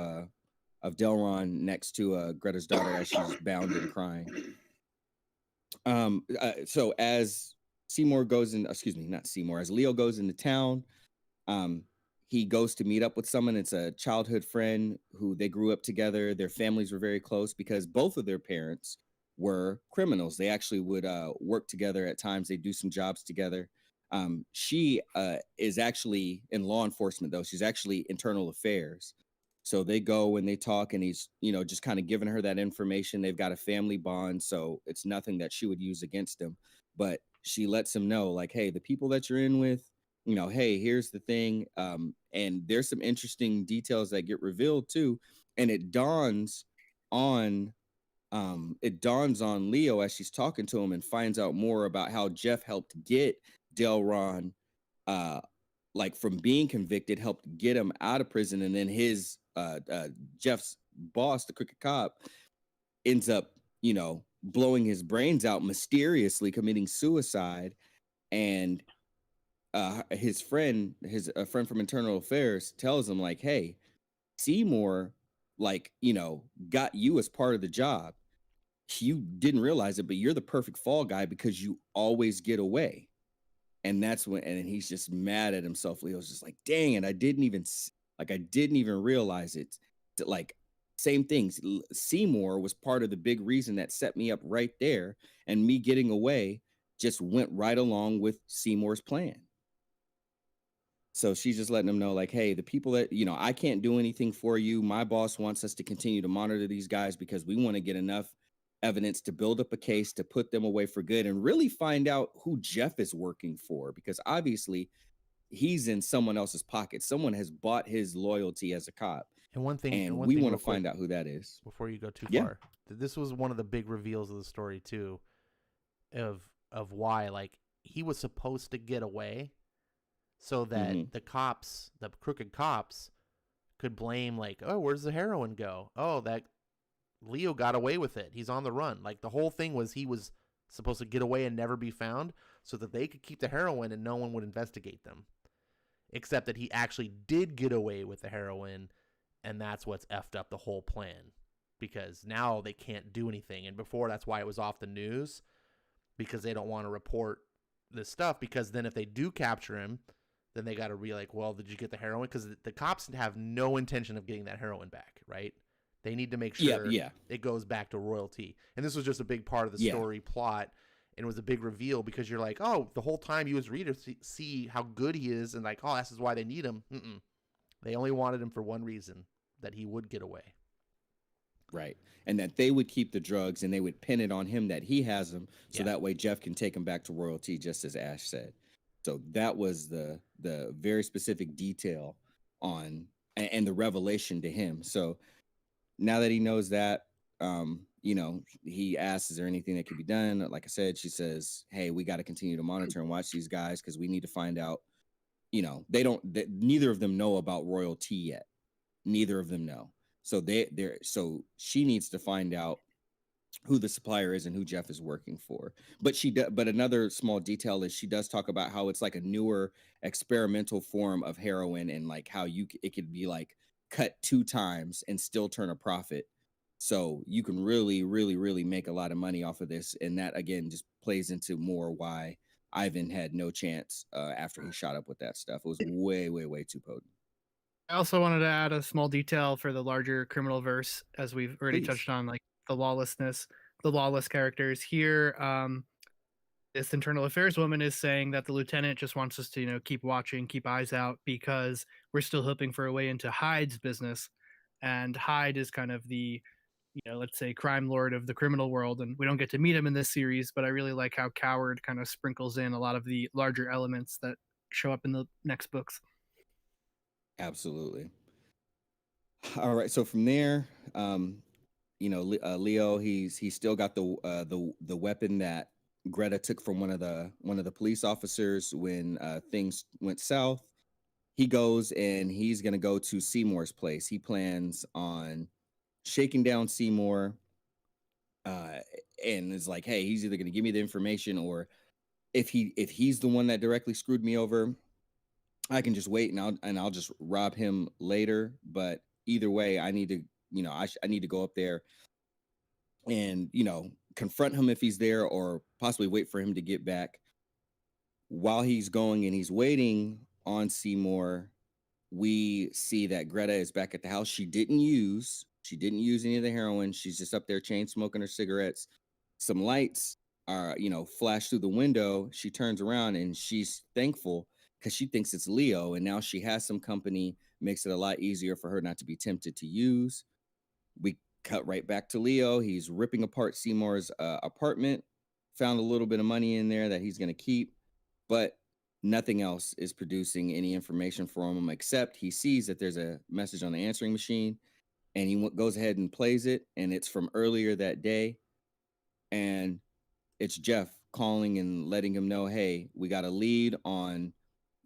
Delron next to Greta's daughter as she's bound and crying. So as Seymour goes in, not Seymour, as Leo goes into town, he goes to meet up with someone. It's a childhood friend who they grew up together. Their families were very close because both of their parents were criminals. They actually would work together at times. They do some jobs together. She is actually in law enforcement, though. She's actually internal affairs. So they go and they talk, and he's, just kind of giving her that information. They've got a family bond, so it's nothing that she would use against him. But she lets him know, like, hey, the people that you're in with, hey, here's the thing. And there's some interesting details that get revealed too. And it dawns on Leo as she's talking to him and finds out more about how Jeff helped get Delron, like from being convicted, helped get him out of prison. And then his, Jeff's boss, the crooked cop, ends up, blowing his brains out, mysteriously committing suicide. And his friend, a friend from internal affairs, tells him like, hey, Seymour, like, got you as part of the job. You didn't realize it, but you're the perfect fall guy because you always get away. And that's when, and he's just mad at himself. Leo's just like, dang it, I didn't even realize it. Like, same things. Seymour was part of the big reason that set me up right there, and me getting away just went right along with Seymour's plan. So she's just letting them know, like, hey, the people that, I can't do anything for you. My boss wants us to continue to monitor these guys because we want to get enough evidence to build up a case to put them away for good and really find out who Jeff is working for, because obviously he's in someone else's pocket. Someone has bought his loyalty as a cop, And one thing, and we want real to find quick out who that is. before you go too Yeah. far. This was one of the big reveals of the story too, of why like he was supposed to get away, so that the cops, the crooked cops, could blame like, oh, where's the heroin go? Oh, that Leo got away with it. He's on the run. Like the whole thing was he was supposed to get away and never be found, so that they could keep the heroin and no one would investigate them. Except that he actually did get away with the heroin, and that's what's effed up the whole plan. Because now they can't do anything. And before, that's why it was off the news, because they don't want to report this stuff, because then if they do capture him, then they got to be like, well, did you get the heroin? Because the cops have no intention of getting that heroin back, right? They need to make sure it goes back to royalty. And this was just a big part of the story plot, and it was a big reveal, because you're like, oh, the whole time you as readers see how good he is, and like, oh, this is why they need him. They only wanted him for one reason, that he would get away. Right. And that they would keep the drugs and they would pin it on him that he has them, so that way Jeff can take him back to royalty, just as Ash said. So that was the very specific detail on, and the revelation to him. So now that he knows that, you know, he asks, is there anything that could be done? Like I said, she says, hey, we got to continue to monitor and watch these guys, because we need to find out, you know, neither of them know about royalty yet. Neither of them know. So so she needs to find out who the supplier is and who Jeff is working for. But but another small detail is she does talk about how it's like a newer experimental form of heroin, and like how it could be like cut 2 times and still turn a profit. So you can really, really, really make a lot of money off of this. And that again just plays into more why Ivan had no chance after he shot up with that stuff. It was way, way, way too potent. I also wanted to add a small detail for the larger criminal verse, as we've already Please. touched on, like the lawlessness, the lawless characters here. This internal affairs woman is saying that the lieutenant just wants us to, you know, keep watching, keep eyes out, because we're still hoping for a way into Hyde's business. And Hyde is kind of the, you know, let's say crime lord of the criminal world. And we don't get to meet him in this series, but I really like how Coward kind of sprinkles in a lot of the larger elements that show up in the next books. Absolutely. All right. So from there, you know, Leo, he's still got the weapon that Greta took from one of the police officers when things went south. He goes and he's gonna go to Seymour's place. He plans on shaking down Seymour, and is like, hey, he's either gonna give me the information, or if he's the one that directly screwed me over, I can just wait and I'll just rob him later. But either way, I need to, you know, I need to go up there and, you know, confront him if he's there, or possibly wait for him to get back. While he's going and he's waiting on Seymour, we see that Greta is back at the house. She didn't use any of the heroin. She's just up there chain smoking her cigarettes. Some lights are, you know, flash through the window. She turns around and she's thankful, because she thinks it's Leo, and now she has some company. Makes it a lot easier for her not to be tempted to use. We cut right back to Leo. He's ripping apart Seymour's apartment. Found a little bit of money in there that he's going to keep, but nothing else is producing any information for him, except he sees that there's a message on the answering machine, and he goes ahead and plays it, and it's from earlier that day, and it's Jeff calling and letting him know, hey, we got a lead on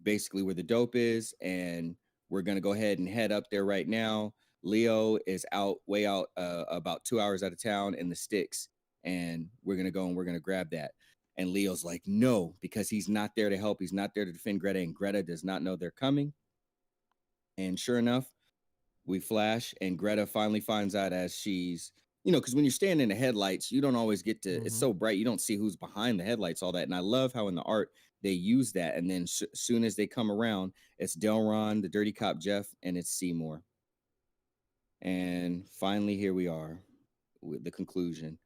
basically where the dope is, and we're going to go ahead and head up there right now. Leo is way out, about 2 hours out of town in the sticks, and we're going to go and we're going to grab that. And Leo's like, no, because he's not there to help. He's not there to defend Greta, and Greta does not know they're coming. And sure enough, we flash, and Greta finally finds out as she's, you know, because when you're standing in the headlights, you don't always get to, it's so bright, you don't see who's behind the headlights, all that. And I love how in the art they use that. And then soon as they come around, it's Delron, the dirty cop Jeff, and it's Seymour. And finally, here we are with the conclusion.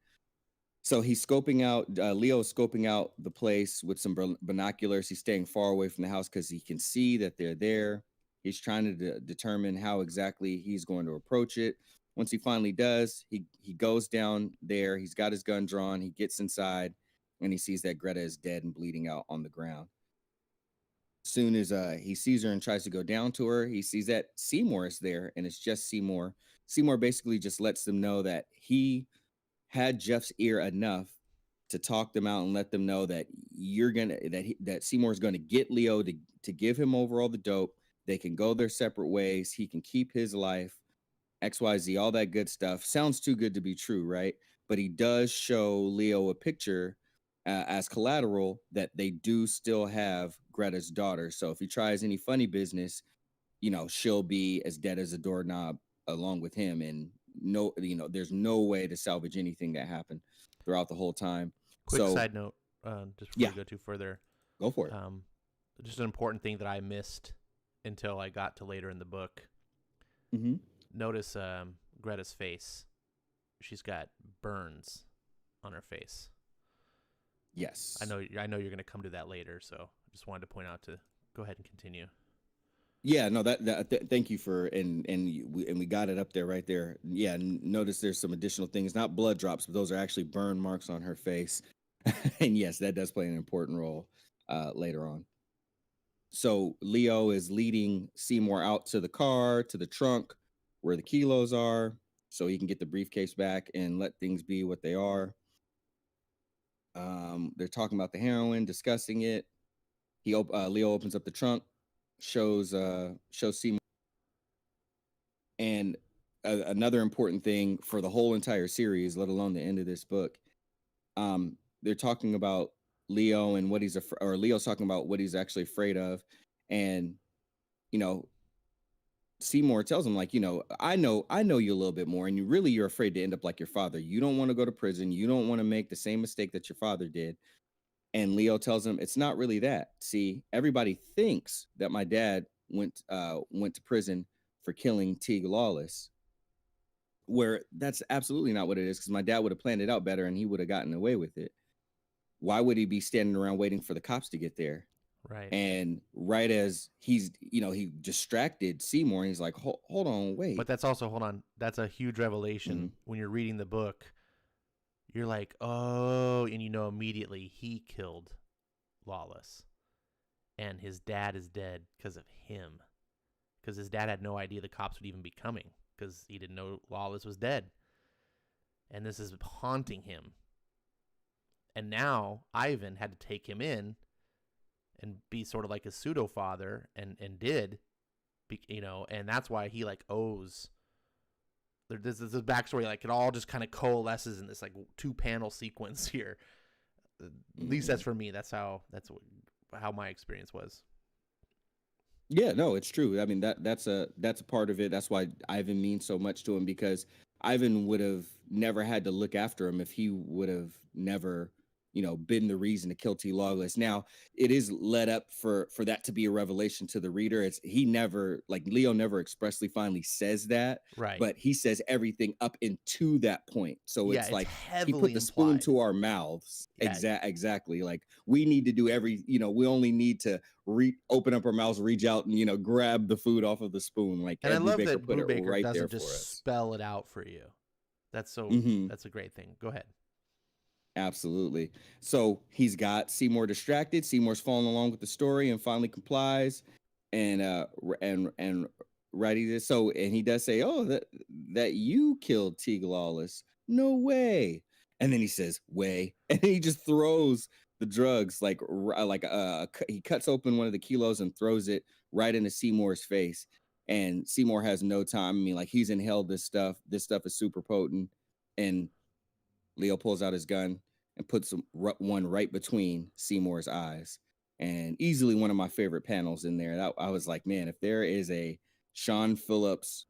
So he's scoping out, Leo's scoping out the place with some binoculars. He's staying far away from the house because he can see that they're there. He's trying to determine how exactly he's going to approach it. Once he finally does, he goes down there. He's got his gun drawn. He gets inside, and he sees that Greta is dead and bleeding out on the ground. Soon as he sees her and tries to go down to her, he sees that Seymour is there, and it's just Seymour. Seymour basically just lets them know that he had Jeff's ear enough to talk them out and let them know that that Seymour's gonna get Leo to give him over all the dope. They can go their separate ways. He can keep his life, XYZ, all that good stuff. Sounds too good to be true, right? But he does show Leo a picture as collateral that they do still have Greta's daughter. So if he tries any funny business, she'll be as dead as a doorknob along with him. And there's no way to salvage anything that happened throughout the whole time. Quick side note, just before we go too further. Go for it. Just an important thing that I missed until I got to later in the book. Mm-hmm. Notice Greta's face. She's got burns on her face. Yes. I know you're going to come to that later, so I just wanted to point out to go ahead and continue. Yeah, no, thank you for and we got it up there right there. Yeah, notice there's some additional things, not blood drops, but those are actually burn marks on her face. And yes, that does play an important role later on. So Leo is leading Seymour out to the car, to the trunk where the kilos are, so he can get the briefcase back and let things be what they are. They're talking about the heroin, discussing it. Leo opens up the trunk, shows Seymour. And another important thing for the whole entire series, let alone the end of this book, they're talking about Leo and what he's or Leo's talking about what he's actually afraid of. And Seymour tells him, like, I know you a little bit more, and you're afraid to end up like your father. You don't want to go to prison. You don't want to make the same mistake that your father did. And Leo tells him, it's not really that. See, everybody thinks that my dad went to prison for killing Teague Lawless, where that's absolutely not what it is, because my dad would have planned it out better and he would have gotten away with it. Why would he be standing around waiting for the cops to get there? Right. And right as he's, he distracted Seymour, and he's like, hold on, wait. But that's also, hold on, that's a huge revelation. Mm-hmm. When you're reading the book. You're like, oh, and immediately he killed Lawless. And his dad is dead because of him. Because his dad had no idea the cops would even be coming, because he didn't know Lawless was dead. And this is haunting him. And now Ivan had to take him in and be sort of like a pseudo father, and did, and that's why he owes. There's this backstory, it all just kind of coalesces in this 2-panel sequence here. At least that's for me. That's how my experience was. Yeah, no, it's true. I mean, that's a part of it. That's why Ivan means so much to him, because Ivan would have never had to look after him if he would have never, been the reason to kill T. Lawless. Now, it is led up for that to be a revelation to the reader. Leo never expressly finally says that, right? But he says everything up into that point. So it's like he put the implied. spoon to our mouths. Yeah. Exactly. Like, we need to do we only need to open up our mouths, reach out, and grab the food off of the spoon. Like, and Ed I love Brubaker that put Brubaker it right doesn't there just for us. spell it out for you. That's so. That's a great thing. Go ahead. Absolutely. So he's got Seymour distracted. Seymour's following along with the story and finally complies. And ready to, so, and he does say, "Oh, that you killed Teague Lawless? No way!" And then he says, "Way," and he just throws the drugs he cuts open one of the kilos and throws it right into Seymour's face. And Seymour has no time. I mean, he's inhaled this stuff. This stuff is super potent. And Leo pulls out his gun and puts one right between Seymour's eyes. And easily one of my favorite panels in there. I was like, man, if there is a Sean Phillips,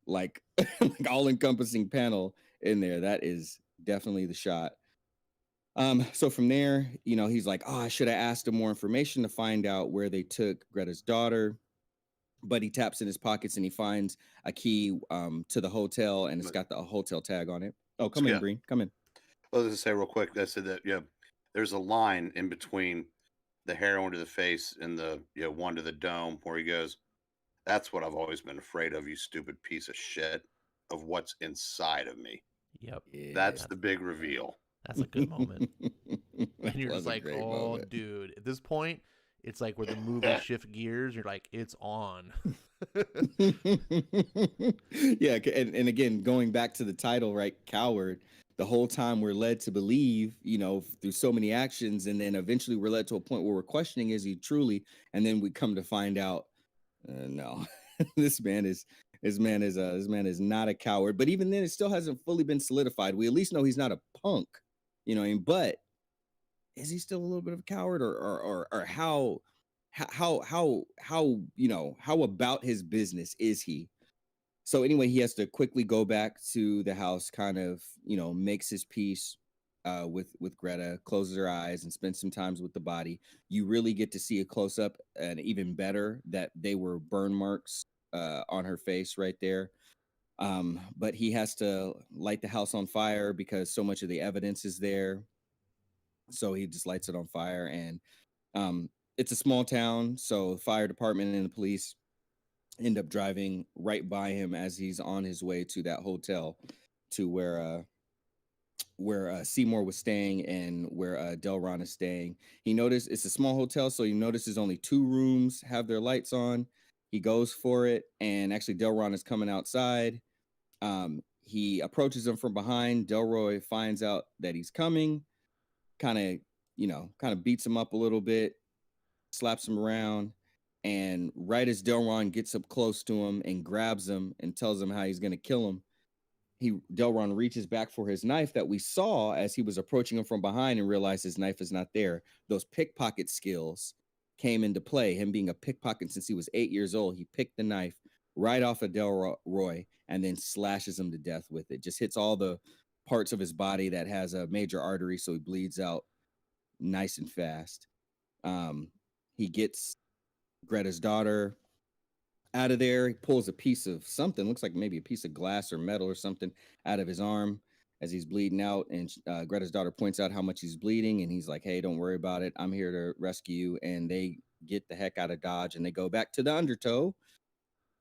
all-encompassing panel in there, that is definitely the shot. So from there, he's like, oh, I should have asked him more information to find out where they took Greta's daughter. But he taps in his pockets and he finds a key to the hotel, and it's got the hotel tag on it. Oh, come in, Breen. Come in. Well, let's just say real quick, I said that, there's a line in between the heroin to the face and the one to the dome where he goes, "That's what I've always been afraid of, you stupid piece of shit." of what's inside of me. Yep. That's the big reveal. That's a good moment. That And you're was just a like, great oh, moment. dude. At this point, it's like where the movie shift gears. You're like, it's on. Yeah, and again, going back to the title, right? Coward. The whole time we're led to believe, through so many actions, and then eventually we're led to a point where we're questioning, is he truly? And then we come to find out, no, this man is not a coward. But even then, it still hasn't fully been solidified. We at least know he's not a punk, but is he still a little bit of a coward, or how about his business is he? So anyway, he has to quickly go back to the house, kind of, makes his peace with Greta, closes her eyes, and spends some times with the body. You really get to see a close up, and even better that they were burn marks on her face right there. But he has to light the house on fire because so much of the evidence is there. So he just lights it on fire, and it's a small town, so the fire department and the police end up driving right by him as he's on his way to that hotel, to where Seymour was staying and where Delron is staying. He noticed it's a small hotel, so he notices only 2 rooms have their lights on. He goes for it, and actually Delron is coming outside. He approaches him from behind. Delroy finds out that he's coming, kind of beats him up a little bit, slaps him around, and right as Delron gets up close to him and grabs him and tells him how he's going to kill him, Delron reaches back for his knife that we saw as he was approaching him from behind, and realized his knife is not there. Those pickpocket skills came into play. Him being a pickpocket since he was 8 years old, he picked the knife right off of Delroy and then slashes him to death with it. Just hits all the parts of his body that has a major artery, so he bleeds out nice and fast. He gets Greta's daughter out of there. He pulls a piece of something, looks like maybe a piece of glass or metal or something, out of his arm as he's bleeding out. And Greta's daughter points out how much he's bleeding, and he's like, hey, don't worry about it. I'm here to rescue you. And they get the heck out of Dodge, and they go back to the Undertow,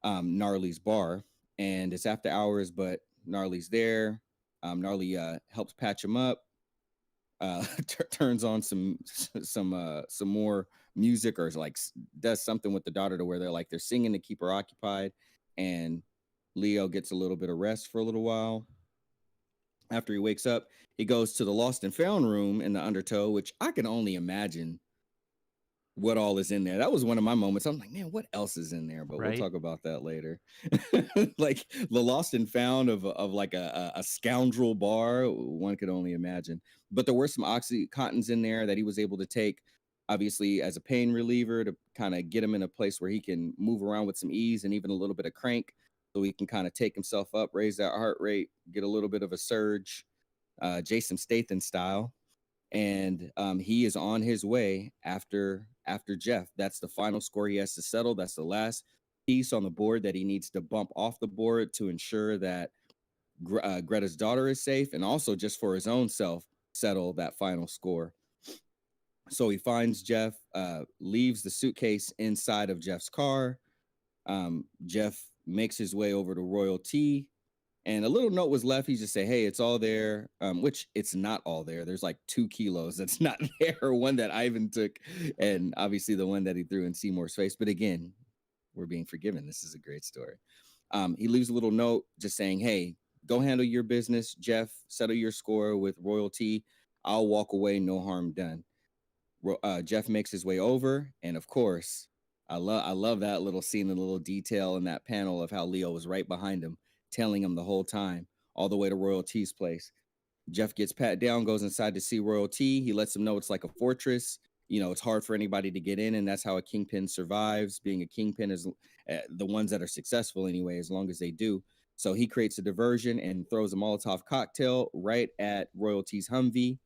Gnarly's bar. And it's after hours, but Gnarly's there. Gnarly helps patch him up. Turns on some more music, or like does something with the daughter to where they're singing to keep her occupied, and Leo gets a little bit of rest for a little while. After he wakes up, he goes to the lost and found room in the Undertow, which I can only imagine what all is in there. That was one of my moments. I'm like, man, what else is in there? But Right. We'll talk about that later. Like the lost and found of like a scoundrel bar, one could only imagine. But there were some Oxycontins in there that he was able to take, obviously as a pain reliever, to kind of get him in a place where he can move around with some ease, and even a little bit of crank, so he can kind of take himself up, raise that heart rate, get a little bit of a surge, Jason Statham style. And he is on his way after Jeff. That's the final score he has to settle. That's the last piece on the board that he needs to bump off the board to ensure that Greta's daughter is safe, and also just for his own self, settle that final score. So he finds Jeff, leaves the suitcase inside of Jeff's car. Jeff makes his way over to Royal T, and a little note was left. He just say, hey, it's all there, which it's not all there. There's like 2 kilos that's not there. One that Ivan took, and obviously the one that he threw in Seymour's face. But again, we're being forgiven. This is a great story. He leaves a little note just saying, hey, go handle your business, Jeff. Settle your score with Royal T. I'll walk away, no harm done. Jeff makes his way over, and of course, I love that little scene, the little detail in that panel of how Leo was right behind him, telling him the whole time, all the way to Royal T's place. Jeff gets pat down, goes inside to see Royal T. He lets him know it's like a fortress. It's hard for anybody to get in, and that's how a kingpin survives. Being a kingpin is the ones that are successful anyway, as long as they do. So he creates a diversion and throws a Molotov cocktail right at Royal T's Humvee.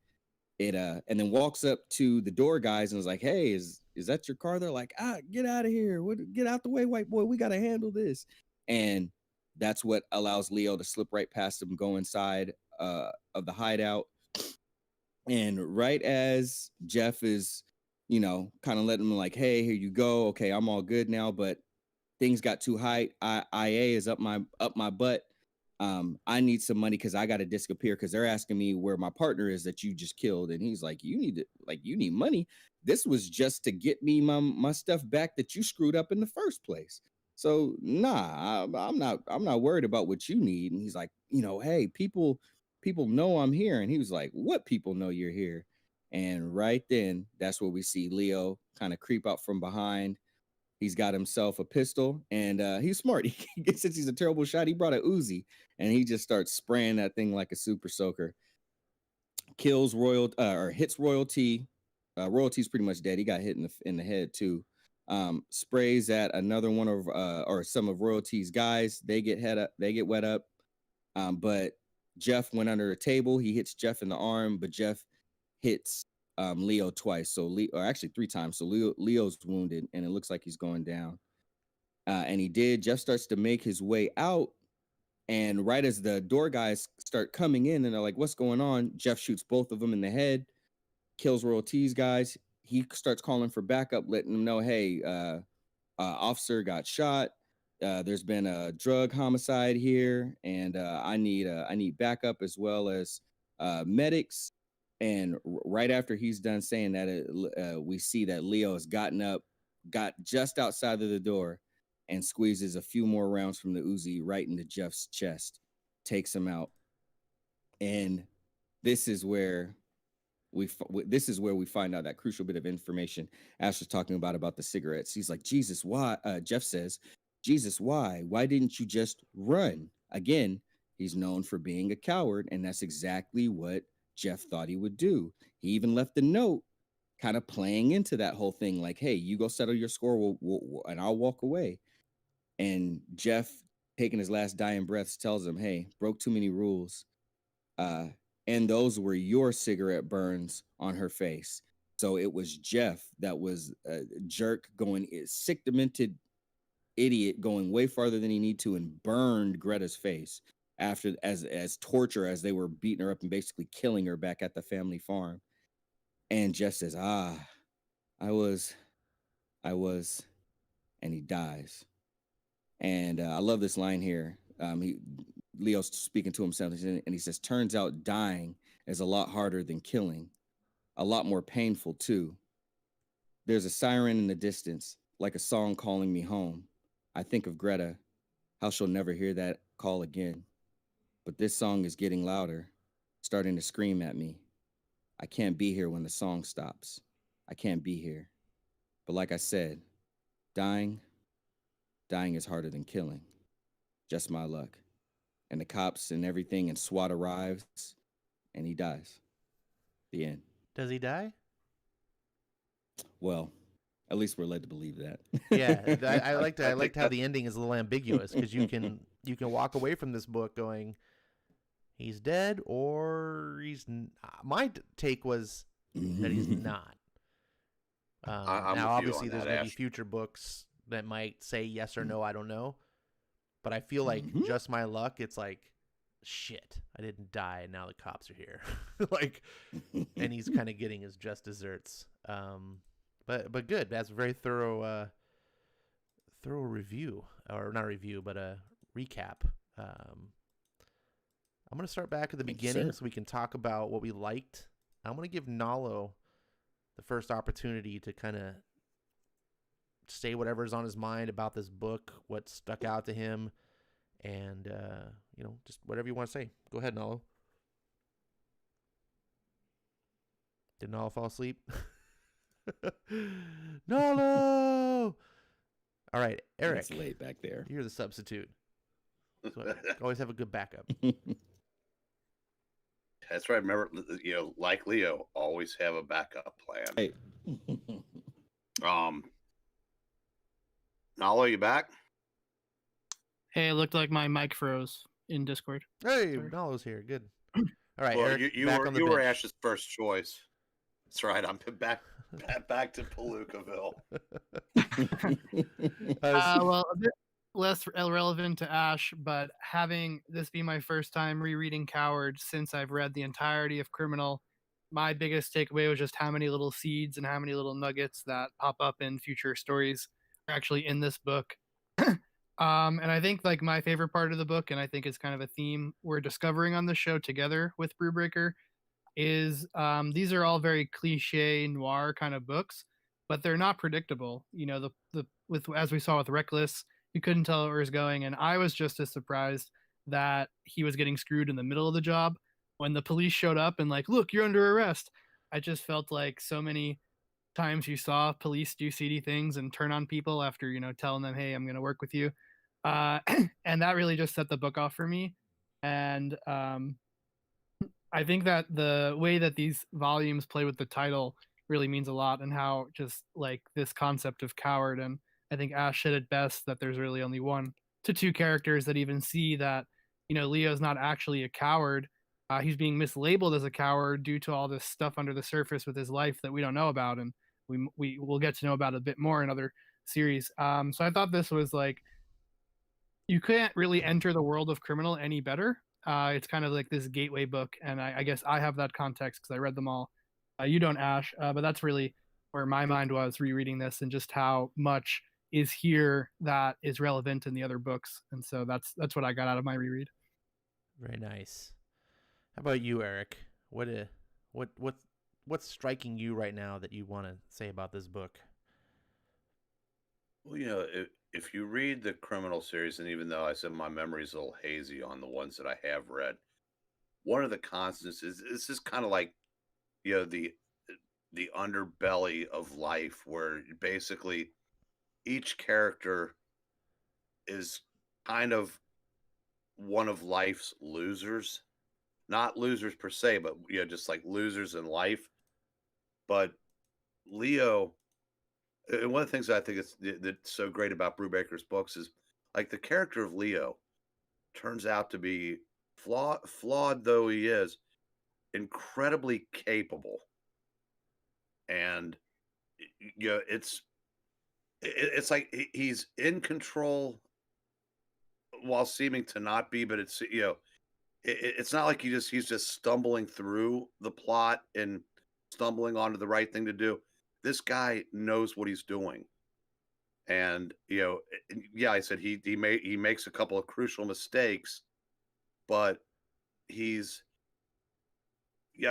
And then walks up to the door guys and is like, hey, is that your car? They're like, get out of here. Get out the way, white boy. We got to handle this. And that's what allows Leo to slip right past him, go inside of the hideout. And right as Jeff is, kind of letting him like, hey, here you go. Okay, I'm all good now. But things got too high. IA is up my butt. I need some money because I got to disappear because they're asking me where my partner is that you just killed. And he's like, you need money. This was just to get me my stuff back that you screwed up in the first place. So nah, I'm not worried about what you need. And he's like, hey, people know I'm here. And he was like, what people know you're here? And right then, that's where we see Leo kind of creep out from behind. He's got himself a pistol, and he's smart. Since he's a terrible shot, he brought a Uzi, and he just starts spraying that thing like a super soaker. Kills or hits Royalty. Royalty's pretty much dead. He got hit in the head too. Sprays at another one of or some of Royalty's guys. They get wet up. But Jeff went under a table. He hits Jeff in the arm, but Jeff hits Leo twice, or actually 3 times. So Leo's wounded, and it looks like he's going down. And Jeff starts to make his way out, and right as the door guys start coming in, and they're like, "What's going on?" Jeff shoots both of them in the head, kills Royalty's guys. He starts calling for backup, letting them know, "Hey, officer got shot. There's been a drug homicide here, and I need backup as well as medics." And right after he's done saying that, we see that Leo has got just outside of the door and squeezes a few more rounds from the Uzi right into Jeff's chest, takes him out. And this is where we find out that crucial bit of information Ash was talking about the cigarettes. He's like, Jesus, why? Jeff says, Jesus, why? Why didn't you just run? Again, he's known for being a coward, and that's exactly what Jeff thought he would do. He even left a note kind of playing into that whole thing, like, hey, you go settle your score, and I'll walk away. And Jeff, taking his last dying breaths, tells him, hey, broke too many rules. And those were your cigarette burns on her face. So it was Jeff that was a jerk, sick, demented idiot, going way farther than he needed to, and burned Greta's face after as torture, as they were beating her up and basically killing her back at the family farm. And Jeff says, I was, and he dies. And I love this line here. Leo's speaking to himself, and he says, turns out dying is a lot harder than killing, a lot more painful too. There's a siren in the distance, like a song calling me home. I think of Greta, how she'll never hear that call again. But this song is getting louder, starting to scream at me. I can't be here when the song stops. I can't be here. But like I said, dying is harder than killing. Just my luck. And the cops and everything and SWAT arrives, and he dies. The end. Does he die? Well, at least we're led to believe that. Yeah, I liked how the ending is a little ambiguous, because you can walk away from this book going, he's dead, or he's. My take was that he's not. Now, obviously, there's going to be future books that might say yes or no. I don't know. But I feel like just my luck, it's like, shit, I didn't die, and now the cops are here. And he's kind of getting his just desserts. But good. That's a very thorough review, or not a review, but a recap. I'm going to start back at the beginning so we can talk about what we liked. I'm going to give Nalo the first opportunity to kind of say whatever's on his mind about this book, what stuck out to him, and just whatever you want to say. Go ahead, Nalo. Did Nalo fall asleep? Nalo! All right, Eric. It's late back there. You're the substitute. So always have a good backup. That's right. Remember, like Leo, always have a backup plan. Hey. Nalo, you back? Hey, it looked like my mic froze in Discord. Hey, Nalo's here. Good. All right, well, Eric, you were Ash's first choice. That's right. I'm back to Palookaville. Well, a bit less relevant to Ash, but having this be my first time rereading Coward since I've read the entirety of Criminal, my biggest takeaway was just how many little seeds and how many little nuggets that pop up in future stories are actually in this book. And I think like my favorite part of the book, and I think it's kind of a theme we're discovering on the show together with Brubaker, is these are all very cliche noir kind of books, but they're not predictable. You know, the with as we saw with Reckless, you couldn't tell where it was going, and I was just as surprised that he was getting screwed in the middle of the job when the police showed up and like, look, you're under arrest. I just felt like so many times you saw police do seedy things and turn on people after telling them, hey, I'm going to work with you, and that really just set the book off for me. And I think that the way that these volumes play with the title really means a lot, and how just like this concept of coward. And I think Ash said it best that there's really only one to two characters that even see that Leo's not actually a coward. He's being mislabeled as a coward due to all this stuff under the surface with his life that we don't know about, and we will get to know about a bit more in other series. So I thought this was like, you can't really enter the world of Criminal any better. It's kind of like this gateway book, and I guess I have that context because I read them all. You don't, Ash, but that's really where my mind was rereading this, and just how much is here that is relevant in the other books. And so that's what I got out of my reread. Very nice. How about you, Eric? What's striking you right now that you want to say about this book? Well, if you read the Criminal series, and even though I said my memory's a little hazy on the ones that I have read, one of the constants is this is kind of like, the underbelly of life, where basically each character is kind of one of life's losers. Not losers per se, but just like losers in life. But Leo, and one of the things that I think that's so great about Brubaker's books is like the character of Leo turns out to be flawed though he is, incredibly capable. And it's like he's in control while seeming to not be, but it's not like he's just stumbling through the plot and stumbling onto the right thing to do. This guy knows what he's doing. And I said he makes a couple of crucial mistakes, but I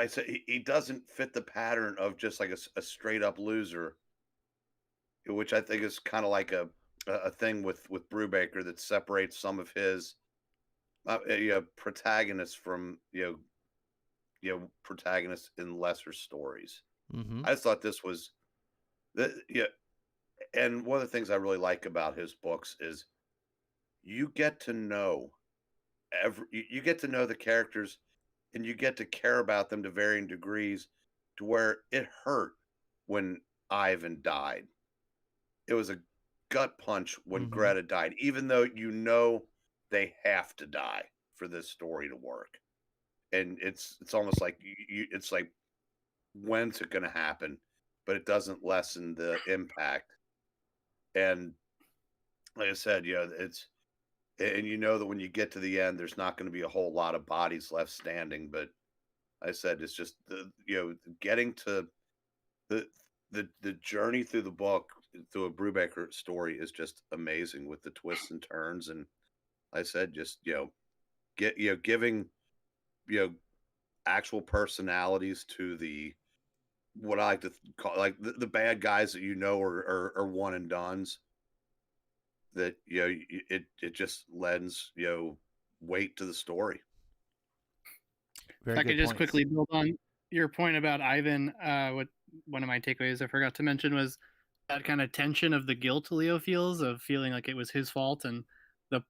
said he doesn't fit the pattern of just like a straight up loser, which I think is kind of like a thing with Brubaker that separates some of his protagonists from protagonists in lesser stories. Mm-hmm. I just thought this was and one of the things I really like about his books is you get to know you get to know the characters, and you get to care about them to varying degrees, to where it hurt when Ivan died. It was a gut punch when Greta died, even though they have to die for this story to work. And it's almost like it's like, when's it going to happen? But it doesn't lessen the impact. And like I said, it's, and that when you get to the end, there's not going to be a whole lot of bodies left standing. But I said, it's just getting to the journey through the book, through a Brubaker story, is just amazing with the twists and turns. And I said, just giving actual personalities to the, what I like to call like the bad guys that are one and dones. That it just lends weight to the story. If I could just quickly build on your point about Ivan, what one of my takeaways I forgot to mention was that kind of tension of the guilt Leo feels, of feeling like it was his fault, and the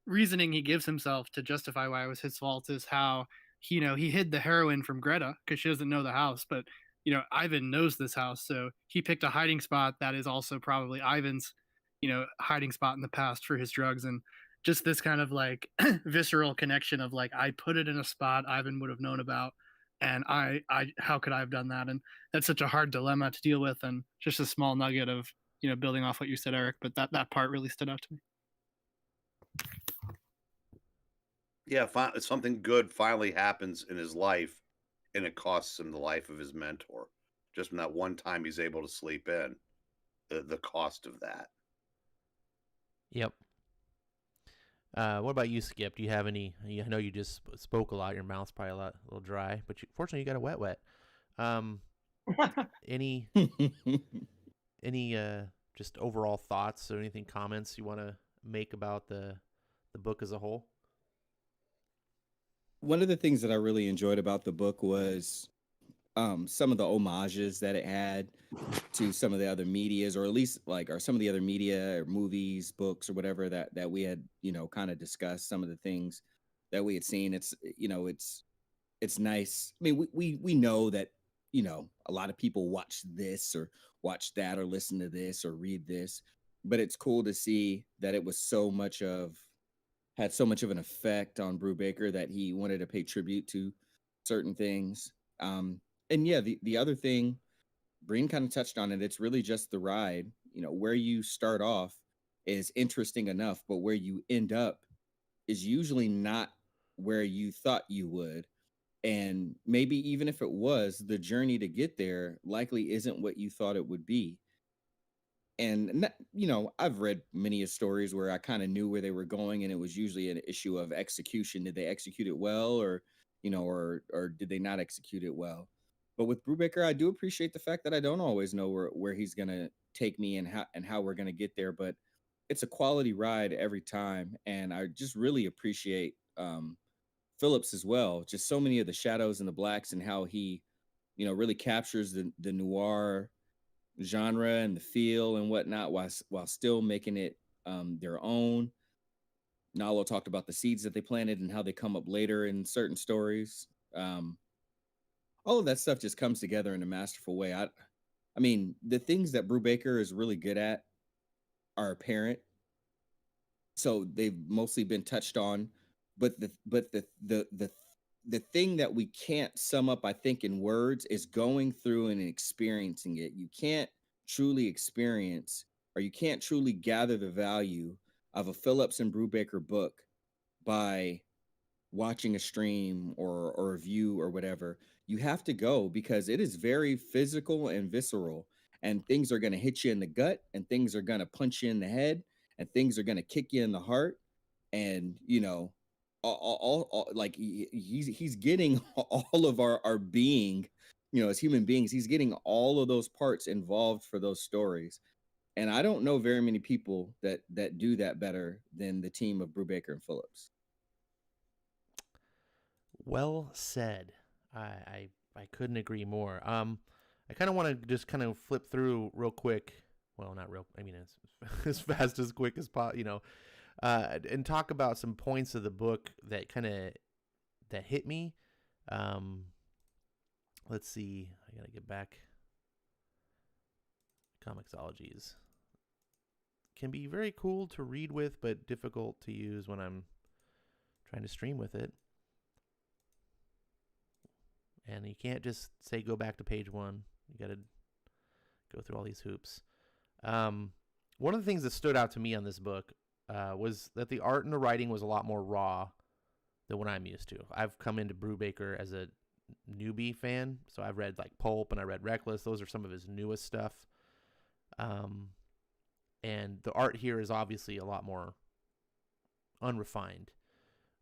reasoning he gives himself to justify why it was his fault is how he hid the heroin from Greta because she doesn't know the house, but Ivan knows this house, so he picked a hiding spot that is also probably Ivan's hiding spot in the past for his drugs. And just this kind of like visceral connection of like, I put it in a spot Ivan would have known about, and I how could I have done that? And that's such a hard dilemma to deal with, and just a small nugget of building off what you said, Eric, but that part really stood out to me. Yeah, something good finally happens in his life, and it costs him the life of his mentor. Just from that one time he's able to sleep in, the cost of that. Yep. What about you, Skip? Do you have any? I know you just spoke a lot. Your mouth's probably a little dry, but fortunately you got a wet. Um, any just overall thoughts or anything comments you want to make about the book as a whole? One of the things that I really enjoyed about the book was some of the homages that it had to some of the other medias, or at least or some of the other media or movies, books, or whatever that we had, kind of discussed some of the things that we had seen. It's nice. I mean, we know that, a lot of people watch this or watch that or listen to this or read this, but it's cool to see that it was had so much of an effect on Brubaker that he wanted to pay tribute to certain things. And yeah, the other thing, Breen kind of touched on it. It's really just the ride. Where you start off is interesting enough, but where you end up is usually not where you thought you would. And maybe even if it was, the journey to get there likely isn't what you thought it would be. And I've read many of stories where I kind of knew where they were going, and it was usually an issue of execution. Did they execute it well, or or did they not execute it well? But with Brubaker, I do appreciate the fact that I don't always know where he's gonna take me and how we're gonna get there. But it's a quality ride every time, and I just really appreciate Phillips as well. Just so many of the shadows and the blacks, and how he really captures the noir genre and the feel and whatnot, while still making it their own. Nalo talked about the seeds that they planted and how they come up later in certain stories. All of that stuff just comes together in a masterful way. I mean, the things that Brubaker is really good at are apparent, so they've mostly been touched on. But the thing that we can't sum up, I think, in words is going through and experiencing it. You can't truly experience, or you can't truly gather the value of a Phillips and Brubaker book by watching a stream or a review or whatever. You have to go, because it is very physical and visceral, and things are going to hit you in the gut, and things are going to punch you in the head, and things are going to kick you in the heart. And all like he's getting all of our being, as human beings. He's getting all of those parts involved for those stories, and I don't know very many people that do that better than the team of Brubaker and Phillips. Well said. I couldn't agree more. I kind of want to just kind of flip through real quick. Well, not real. I mean, as fast as quick as possible. And talk about some points of the book that that hit me. Let's see. I gotta get back. Comicsologies can be very cool to read with, but difficult to use when I'm trying to stream with it. And you can't just say go back to page 1. You gotta go through all these hoops. One of the things that stood out to me on this book was that the art and the writing was a lot more raw than what I'm used to. I've come into Brubaker as a newbie fan, so I've read like Pulp and I read Reckless. Those are some of his newest stuff. And the art here is obviously a lot more unrefined.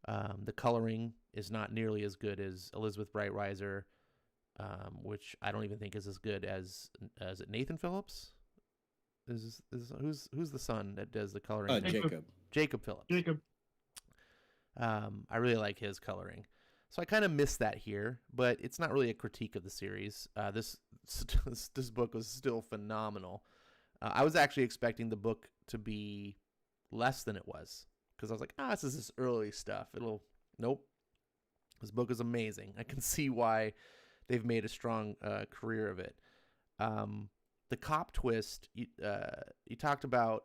The coloring is not nearly as good as Elizabeth Brightweiser, which I don't even think is as good as it Nathan Phillips? Who's the son that does the coloring? Jacob Phillips. Jacob. I really like his coloring, so I kind of miss that here, but it's not really a critique of the series. This book was still phenomenal. I was actually expecting the book to be less than it was, because I was like, this is this early stuff. Nope. This book is amazing. I can see why they've made a strong career of it. The cop twist, you talked about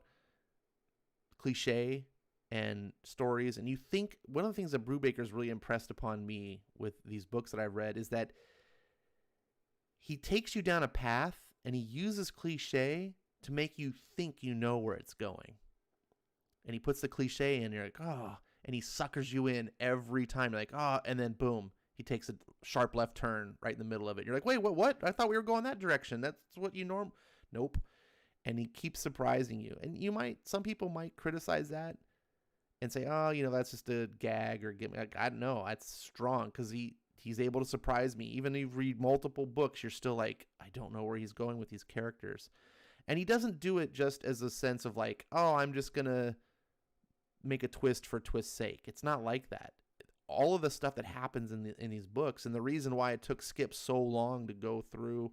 cliche and stories, and you think one of the things that Brubaker's really impressed upon me with these books that I've read is that he takes you down a path and he uses cliche to make you think you know where it's going. And he puts the cliche in, and you're like, and he suckers you in every time. You're like, and then boom, he takes a sharp left turn right in the middle of it. You're like, wait, what? I thought we were going that direction. That's what you Nope. And he keeps surprising you. And some people might criticize that. and say, oh, that's just a gag or give me. Like, I don't know. That's strong because he's able to surprise me. Even if you read multiple books, you're still like, I don't know where he's going with these characters. And he doesn't do it just as a sense of like, oh, I'm just going to make a twist for twist's sake. It's not like that. All of the stuff that happens in these books, and the reason why it took Skip so long to go through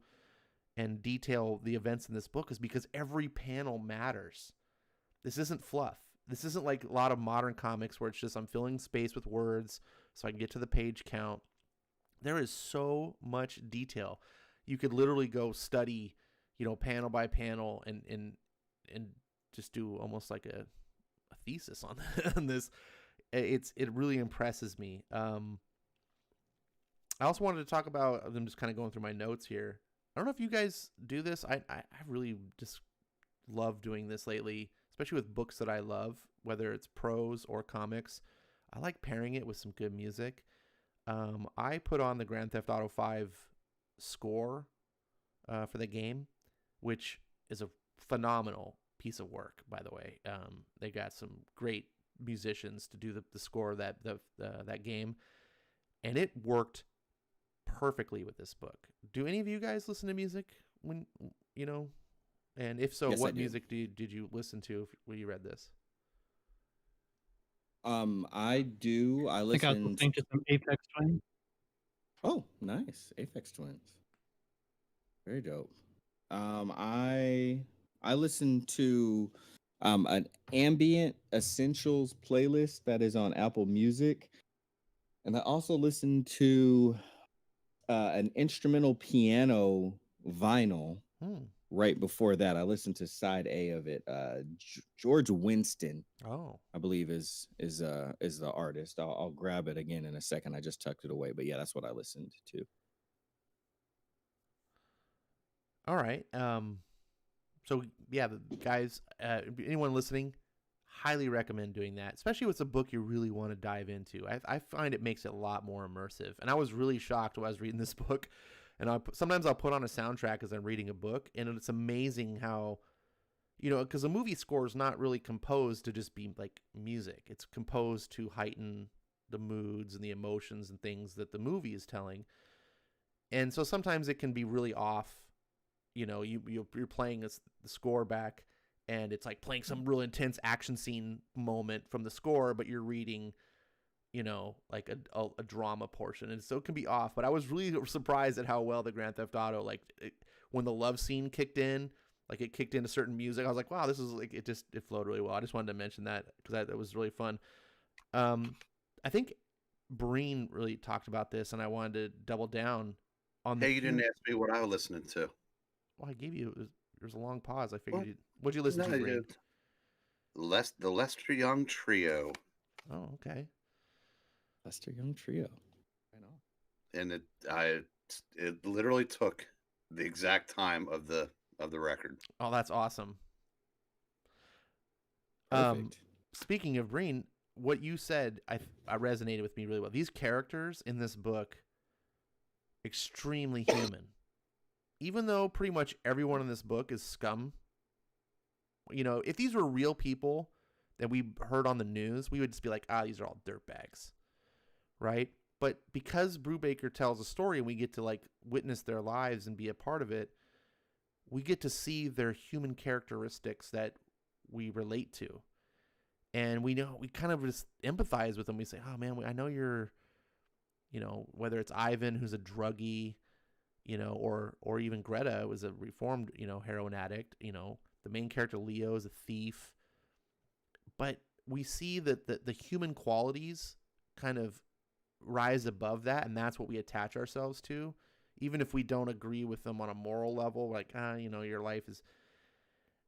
and detail the events in this book is because every panel matters. This isn't fluff. This isn't like a lot of modern comics where it's just I'm filling space with words so I can get to the page count. There is so much detail. You could literally go study, panel by panel and just do almost like a thesis on this. It really impresses me. I also wanted to talk about, I'm just kind of going through my notes here. I don't know if you guys do this. I really just love doing this lately, especially with books that I love, whether it's prose or comics. I like pairing it with some good music. I put on the Grand Theft Auto 5 score for the game, which is a phenomenal piece of work, by the way. They got some great musicians to do the score of that game, and it worked perfectly with this book. Do any of you guys listen to music when and if so, Yes, what I do. music did you listen to when you read this? I do. I I think I was listen. listening to some Apex Twin. Oh, nice. Aphex Twins. Very dope. I listen to an ambient essentials playlist that is on Apple Music. And I also listen to an instrumental piano vinyl right before that. I listened to side A of it. George Winston, Oh, I believe is the artist. I'll grab it again in a second. I just tucked it away, but yeah, that's what I listened to. all right. So yeah, the guys, anyone listening, highly recommend doing that, especially if it's a book you really want to dive into. I find it makes it a lot more immersive. And I was really shocked when I was reading this book. And sometimes I'll put on a soundtrack as I'm reading a book, and it's amazing how, because a movie score is not really composed to just be like music. It's composed to heighten the moods and the emotions and things that the movie is telling. And so sometimes it can be really off. You're playing the score back, and it's like playing some real intense action scene moment from the score, but you're reading, like a drama portion, and so it can be off. But I was really surprised at how well the Grand Theft Auto, when the love scene kicked in, like it kicked into certain music, I was like, wow, this is like it flowed really well. I just wanted to mention that because that was really fun. I think Breen really talked about this, and I wanted to double down on the. Hey, you didn't ask me what I was listening to. Well, I gave you. There's a long pause. I figured. What'd you listen to, Breen? The Lester Young Trio. Oh, okay. Lester Young Trio. I know. And it literally took the exact time of the record. Oh, that's awesome. Perfect. Speaking of Breen, what you said, I resonated with me really well. These characters in this book, extremely human. Even though pretty much everyone in this book is scum. If these were real people that we heard on the news, we would just be like, these are all dirtbags, right? But because Brubaker tells a story and we get to witness their lives and be a part of it, we get to see their human characteristics that we relate to. And we kind of just empathize with them. We say, oh man, I know you're, whether it's Ivan, who's a druggie, or even Greta was a reformed, heroin addict, the main character Leo is a thief. But we see that the human qualities kind of rise above that, and that's what we attach ourselves to, even if we don't agree with them on a moral level, like, your life is.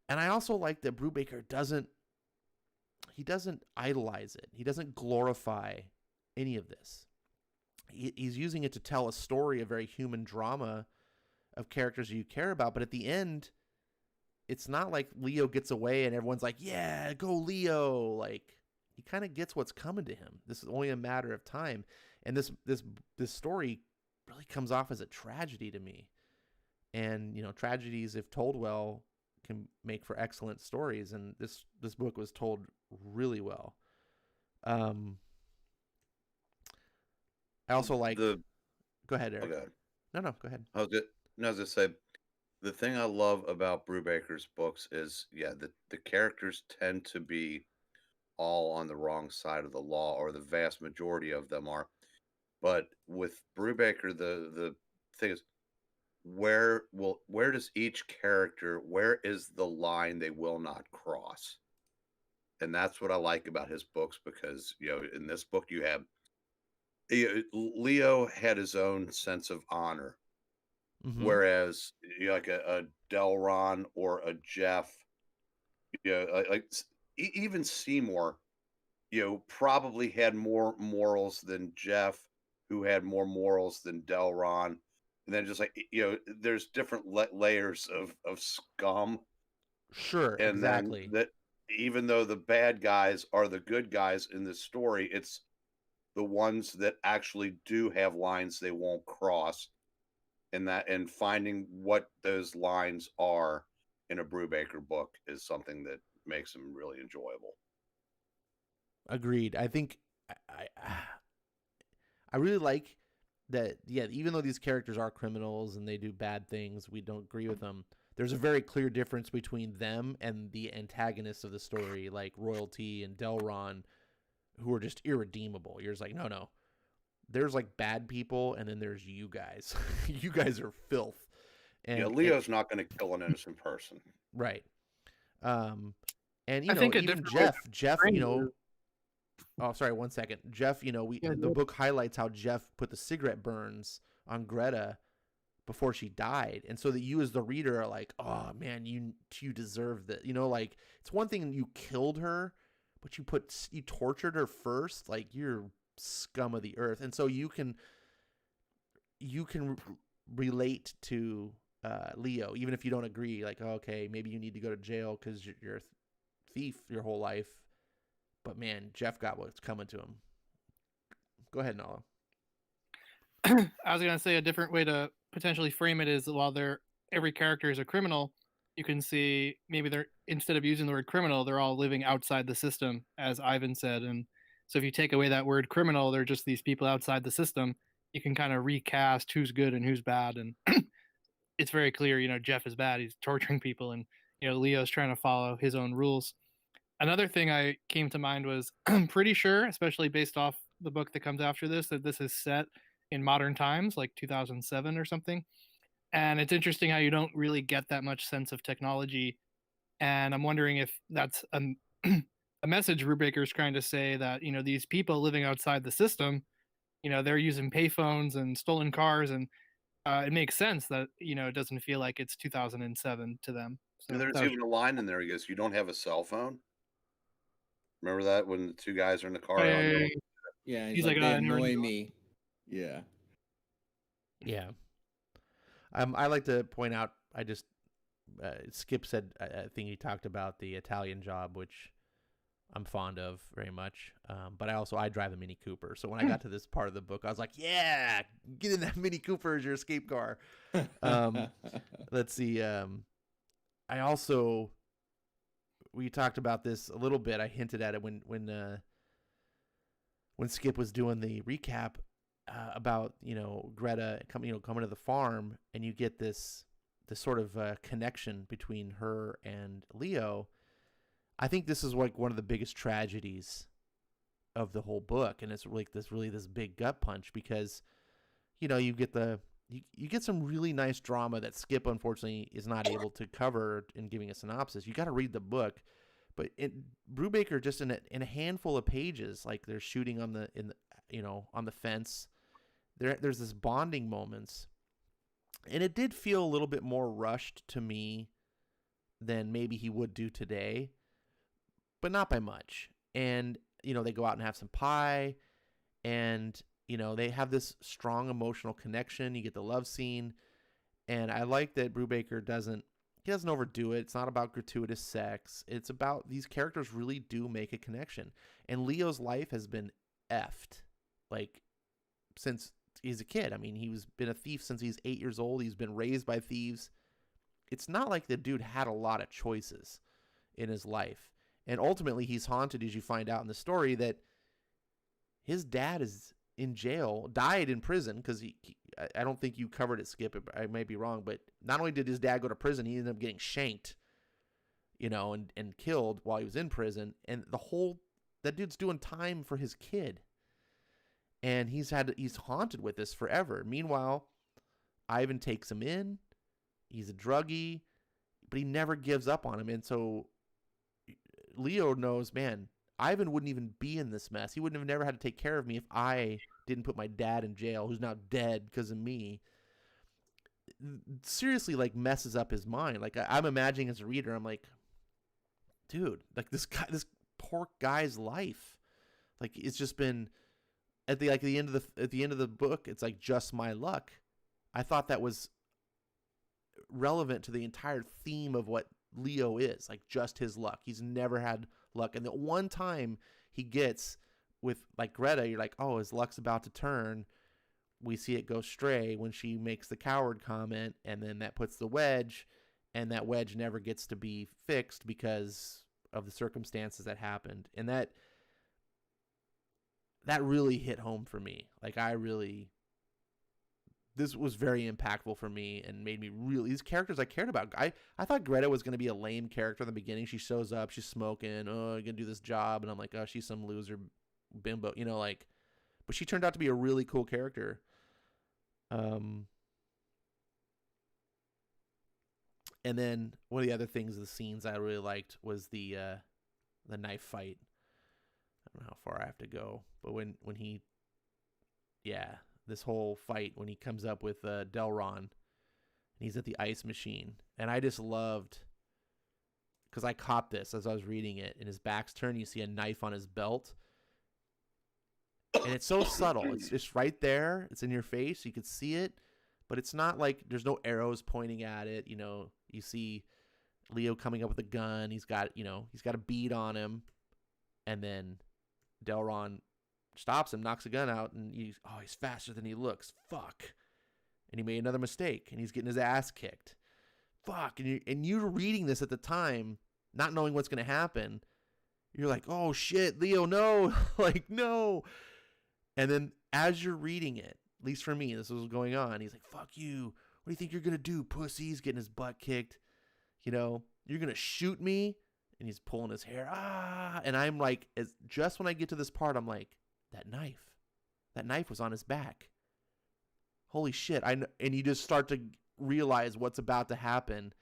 And I also like that Brubaker doesn't idolize it. He doesn't glorify any of this. He's using it to tell a story, a very human drama of characters you care about. But at the end, it's not like Leo gets away and everyone's like, yeah, go Leo. Like, he kind of gets what's coming to him. This is only a matter of time. And this story really comes off as a tragedy to me. And, tragedies, if told well, can make for excellent stories. And this book was told really well. Um, I also like. the. Go ahead, Oh, Eric. go ahead. No, go ahead. I was just, no, I was just say the thing I love about Brubaker's books is the characters tend to be all on the wrong side of the law, or the vast majority of them are. But with Brubaker, the thing is, where does each character, where is the line they will not cross? And that's what I like about his books, because in this book you have Leo had his own sense of honor, whereas like a Delron or a Jeff, even Seymour, probably had more morals than Jeff, who had more morals than Delron. And then just like, there's different layers of scum. Sure, And exactly. then that, even though the bad guys are the good guys in this story, it's the ones that actually do have lines they won't cross. And finding what those lines are in a Brubaker book is something that makes them really enjoyable. Agreed. I think I really like that. Yeah, even though these characters are criminals and they do bad things, we don't agree with them. There's a very clear difference between them and the antagonists of the story, like Royalty and Delron, who are just irredeemable. You're just like, no. There's like bad people, and then there's you guys. You guys are filth. And Leo's not going to kill an innocent person. Right. And I think a even different way Jeff, frame it oh, sorry, 1 second. Jeff, the book highlights how Jeff put the cigarette burns on Greta before she died. And so that you as the reader are like, oh man, you deserve that. Like, it's one thing you killed her, but you tortured her first. Like, you're scum of the earth. And so you can relate to Leo, even if you don't agree. Like, okay, maybe you need to go to jail because you're a thief your whole life. But man, Jeff got what's coming to him. Go ahead, Nala. I was gonna say a different way to potentially frame it is, while every character is a criminal, you can see maybe they're, instead of using the word criminal, they're all living outside the system, as Ivan said. And so if you take away that word criminal, they're just these people outside the system. You can kind of recast who's good and who's bad, and it's very clear. Jeff is bad; he's torturing people, and Leo's trying to follow his own rules. Another thing I came to mind was, I'm pretty sure, especially based off the book that comes after this, that this is set in modern times, like 2007 or something. And it's interesting how you don't really get that much sense of technology. And I'm wondering if that's a message Brubaker is trying to say, that, these people living outside the system, they're using payphones and stolen cars. And it makes sense that, it doesn't feel like it's 2007 to them. So There's even a line in there. He goes, "You don't have a cell phone?" Remember that, when the two guys are in the car? Yeah, he's like, they annoy me. Yeah. Yeah. I like to point out, Skip said, I think he talked about the Italian Job, which I'm fond of very much. But I drive a Mini Cooper. So when I got to this part of the book, I was like, yeah, get in that Mini Cooper as your escape car. Let's see. We talked about this a little bit. I hinted at it when Skip was doing the recap about Greta coming to the farm, and you get this sort of connection between her and Leo. I think this is like one of the biggest tragedies of the whole book, and it's like this big gut punch, because you get some really nice drama that Skip unfortunately is not able to cover in giving a synopsis. You got to read the book, but Brubaker, just in a handful of pages, like they're shooting on the fence. There's this bonding moments, and it did feel a little bit more rushed to me than maybe he would do today, but not by much. And they go out and have some pie, and they have this strong emotional connection. You get the love scene, and I like that Brubaker doesn't overdo it. It's not about gratuitous sex. It's about these characters really do make a connection. And Leo's life has been effed, like, since he's a kid. I mean, he's been a thief since he's 8 years old. He's been raised by thieves. It's not like the dude had a lot of choices in his life. And ultimately, he's haunted, as you find out in the story, that his dad is in jail, died in prison because I don't think you covered it, Skip. I may be wrong, but not only did his dad go to prison, he ended up getting shanked, and killed while he was in prison. And that dude's doing time for his kid. And he's haunted with this forever. Meanwhile, Ivan takes him in. He's a druggie, but he never gives up on him. And so Leo knows, man, Ivan wouldn't even be in this mess. He wouldn't have never had to take care of me if I didn't put my dad in jail, who's now dead because of me. Seriously, like, messes up his mind. Like, I'm imagining as a reader, I'm like, dude, like, this poor guy's life, like, it's just been at the end of the book, it's like just my luck. I thought that was relevant to the entire theme of what Leo is, like, just his luck. He's never had luck, and the one time he gets with, like, Greta, you're like, oh, his luck's about to turn. We see it go stray when she makes the coward comment, and then that puts the wedge, and that wedge never gets to be fixed because of the circumstances that happened. And that really hit home for me. Like, this was very impactful for me and made me really, these characters I cared about. I thought Greta was going to be a lame character in the beginning. She shows up, she's smoking, oh, I'm going to do this job. And I'm like, oh, she's some loser bimbo, but she turned out to be a really cool character. And then one of the other things, the scenes I really liked was the knife fight. I don't know how far I have to go, but when he, this whole fight when he comes up with Delron, and he's at the ice machine, and I just loved, because I caught this as I was reading it, and his back's turned, you see a knife on his belt, and it's so subtle. It's just right there. It's in your face. You could see it, but it's not like there's no arrows pointing at it. You see Leo coming up with a gun. He's got a bead on him, and then Delron stops him, knocks a gun out, and he's faster than he looks. Fuck. And he made another mistake, and he's getting his ass kicked. Fuck. And you're reading this at the time, not knowing what's going to happen. You're like, oh shit, Leo, no. Like, no. And then as you're reading it, at least for me, this was going on. He's like, fuck you. What do you think you're going to do, pussy? He's getting his butt kicked. You're going to shoot me? And he's pulling his hair. And I'm like, just when I get to this part, I'm like, that knife was on his back. Holy shit. And you just start to realize what's about to happen.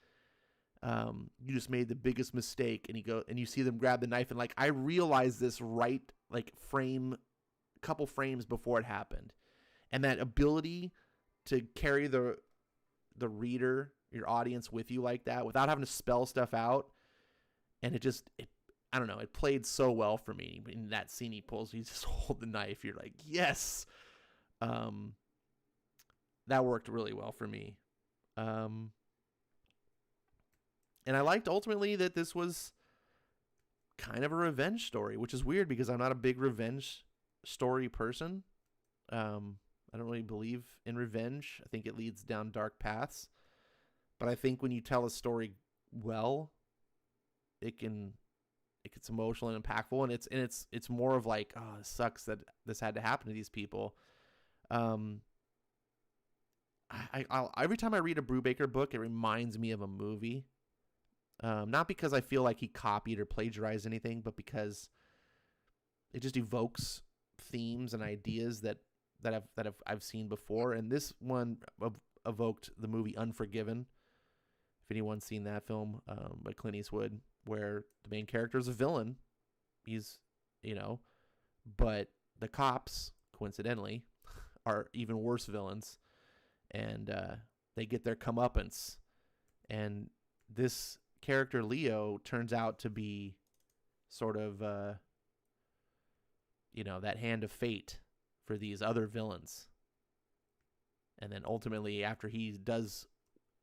You just made the biggest mistake. And you see them grab the knife. And like, I realized this right, like, couple frames before it happened. And that ability to carry the reader, your audience, with you like that without having to spell stuff out. And I don't know, it played so well for me. In that scene he just hold the knife. You're like, yes. That worked really well for me. And I liked ultimately that this was kind of a revenge story, which is weird because I'm not a big revenge story person. I don't really believe in revenge. I think it leads down dark paths. But I think when you tell a story well, it's emotional and impactful, and it's more of like, oh, it sucks that this had to happen to these people. Every time I read a Brubaker book, it reminds me of a movie. Not because I feel like he copied or plagiarized anything, but because it just evokes themes and ideas that I've seen before. And this one evoked the movie Unforgiven. If anyone's seen that film by Clint Eastwood, where the main character is a villain. He's, but the cops, coincidentally, are even worse villains. And they get their comeuppance. And this character, Leo, turns out to be sort of, that hand of fate for these other villains. And then ultimately, after he does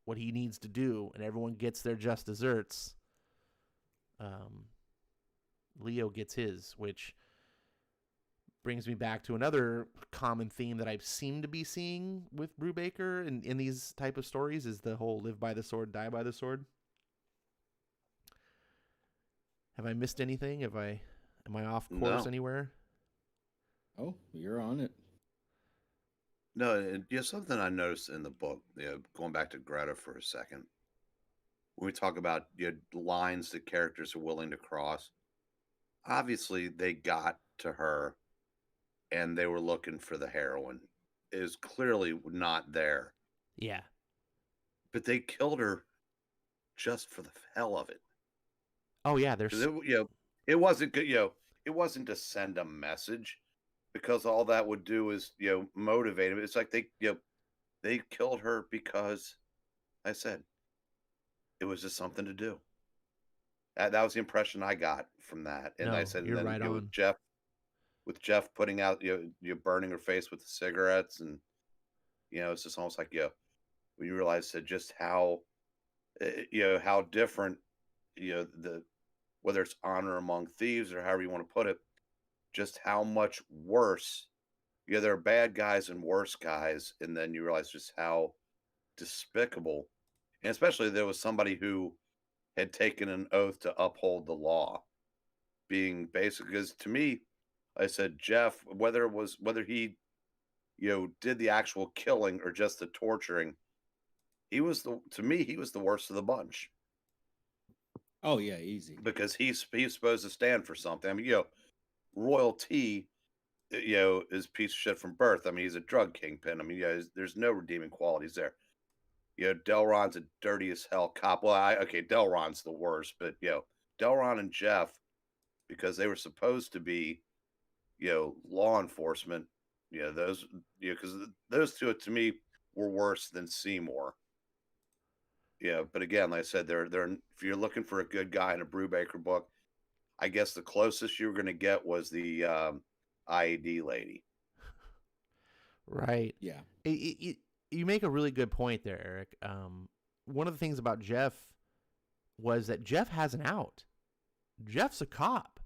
what he needs to do and everyone gets their just desserts, Leo gets his, which brings me back to another common theme that I seem to be seeing with Brubaker in these type of stories, is the whole live by the sword, die by the sword. Have I missed anything? Am I off course anywhere? Oh, you're on it. No, and something I noticed in the book, going back to Greta for a second, when we talk about lines that characters are willing to cross, obviously they got to her and they were looking for the heroin. It is clearly not there, Yeah. but they killed her just for the hell of it. Oh yeah, 'Cause there's it wasn't good. It wasn't to send a message, because all that would do is motivate him. It's like they killed her because I said it was just something to do. That was the impression I got from that. And I no, said, and you're then right on. with Jeff putting out you burning her face with the cigarettes, and it's just almost like when you realize that just how how different the whether it's honor among thieves or however you want to put it, just how much worse. There are bad guys and worse guys, and then you realize just how despicable. And especially there was somebody who had taken an oath to uphold the law, being basic. Because to me, I said Jeff, whether he did the actual killing or just the torturing, to me he was the worst of the bunch, Oh yeah, easy. because he's supposed to stand for something. I mean, royalty, is a piece of shit from birth. I mean, he's a drug kingpin. I mean, there's no redeeming qualities there. Delron's a dirty as hell cop. Well, Delron's the worst, but Delron and Jeff, because they were supposed to be, law enforcement. Those, because those two to me were worse than Seymour. But again, like I said, they're if you're looking for a good guy in a Brubaker book, I guess the closest you were going to get was the IED lady. Right. Yeah. You make a really good point there, Eric. One of the things about Jeff was that Jeff has an out. Jeff's a cop.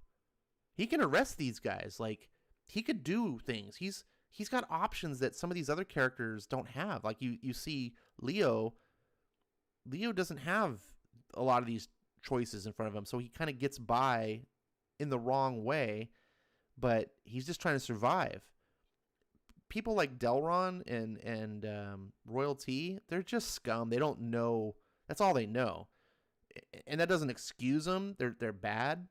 He can arrest these guys. Like, he could do things. He's got options that some of these other characters don't have. Like you see Leo doesn't have a lot of these choices in front of him, so he kind of gets by in the wrong way, but he's just trying to survive. People like Delron and Royalty, they're just scum. They don't know. That's all they know, and that doesn't excuse them. They're bad,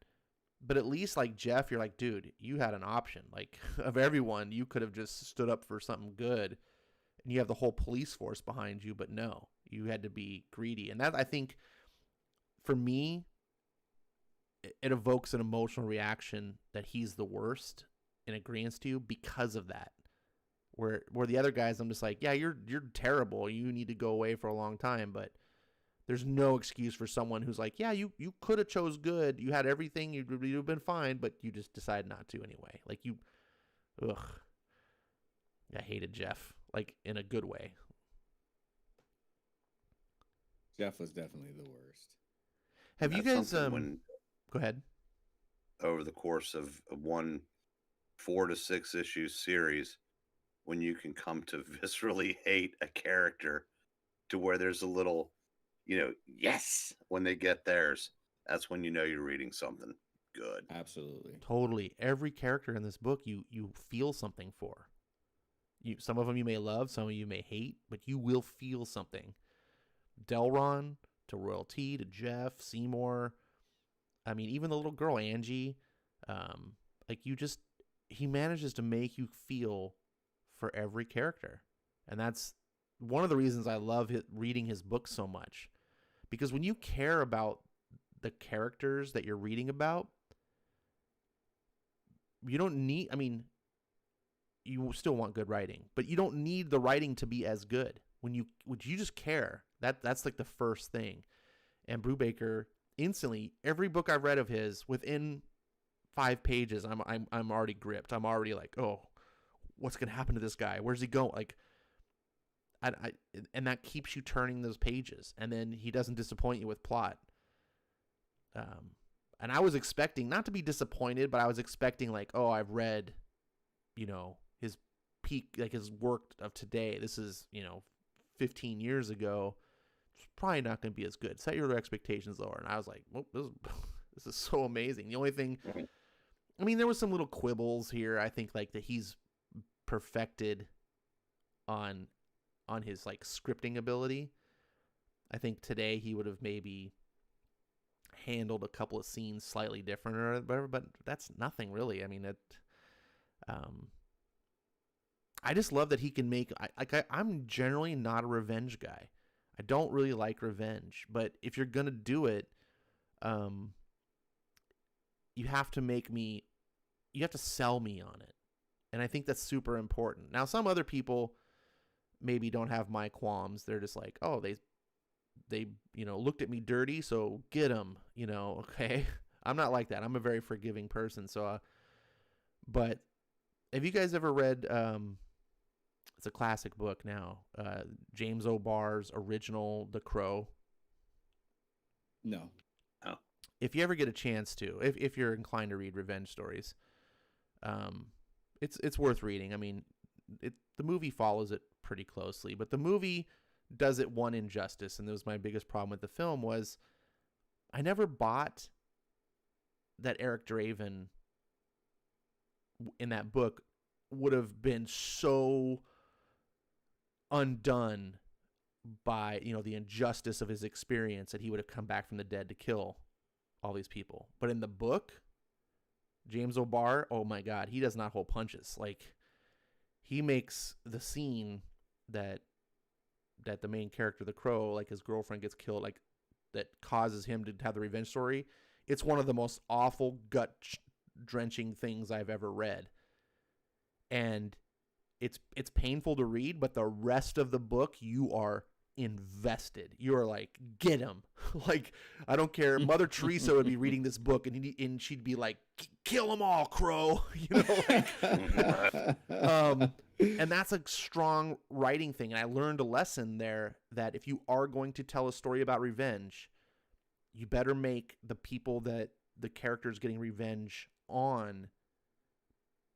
but at least like Jeff, you're like, dude, you had an option. Like, of everyone, you could have just stood up for something good, and you have the whole police force behind you. But no, you had to be greedy, and that, I think, for me, it evokes an emotional reaction that he's the worst in agreeance to you because of that. Where the other guys, I'm just like, yeah, you're terrible. You need to go away for a long time. But there's no excuse for someone who's like, yeah, you could have chose good. You had everything. You'd have been fine, but you just decided not to anyway. Like, I hated Jeff, like, in a good way. Jeff was definitely the worst. Have you That's guys when, go ahead. over the course of one 4 to 6 issue series, when you can come to viscerally hate a character to where there's a little, yes, when they get theirs, that's when you're reading something good. Absolutely. Totally. Every character in this book you feel something for. Some of them you may love, some of you may hate, but you will feel something. Delron to Royalty to Jeff, Seymour. I mean, even the little girl, Angie. He manages to make you feel for every character. And that's one of the reasons I love reading his books so much. Because when you care about the characters that you're reading about, you don't need, you still want good writing, but you don't need the writing to be as good. When you just care, that's like the first thing. And Brubaker, instantly, every book I've read of his, within 5 pages, I'm already gripped. I'm already like, oh, what's gonna happen to this guy? Where's he going? Like, and that keeps you turning those pages. And then he doesn't disappoint you with plot. And I was expecting not to be disappointed, but I was expecting like, oh, I've read, his peak, like his work of today. This is 15 years ago. It's probably not going to be as good. Set your expectations lower. And I was like, well, this is so amazing. The only thing I mean, there was some little quibbles here. I think like that he's perfected on his like scripting ability. I think today he would have maybe handled a couple of scenes slightly different or whatever, but that's nothing really. I mean, I just love that he can make. I'm generally not a revenge guy. I don't really like revenge, but if you're gonna do it, you have to make me. You have to sell me on it, and I think that's super important. Now, some other people maybe don't have my qualms. They're just like, oh, they looked at me dirty, so get them. Okay. I'm not like that. I'm a very forgiving person. So, but have you guys ever read? It's a classic book now. James O'Barr's original The Crow. No. If you ever get a chance to, if you're inclined to read revenge stories, it's worth reading. I mean, the movie follows it pretty closely, but the movie does it one injustice, and that was my biggest problem with the film was I never bought that Eric Draven in that book would have been so undone by the injustice of his experience that he would have come back from the dead to kill all these people. But in the book, James O'Barr, oh my God, he does not hold punches. Like, he makes the scene that the main character, the Crow, like his girlfriend gets killed, like that causes him to have the revenge story. It's one of the most awful, gut-drenching things I've ever read. And it's painful to read, but the rest of the book, you are invested. You are like, get him. Like, I don't care. Mother Teresa would be reading this book, and she'd be like, kill them all, Crow. And that's a strong writing thing. And I learned a lesson there that if you are going to tell a story about revenge, you better make the people that the character's getting revenge on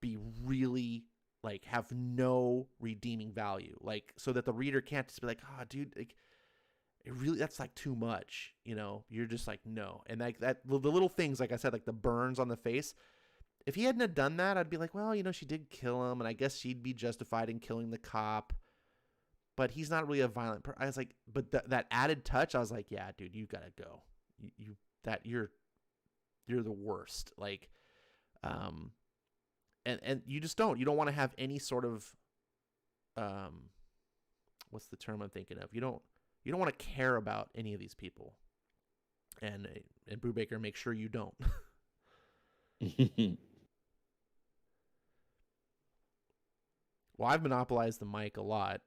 be really like have no redeeming value, like so that the reader can't just be like, oh dude, like it really, that's like too much, you're just like, no. And like that, the little things, like I said, like the burns on the face, if he hadn't have done that, I'd be like, well, she did kill him, and I guess she'd be justified in killing the cop, but he's not really a violent person. I was like, but that added touch, I was like, yeah, dude, you gotta go. You're the worst. Like, and you just don't want to have any sort of, what's the term I'm thinking of? You don't want to care about any of these people, and Brubaker, make sure you don't. Well, I've monopolized the mic a lot.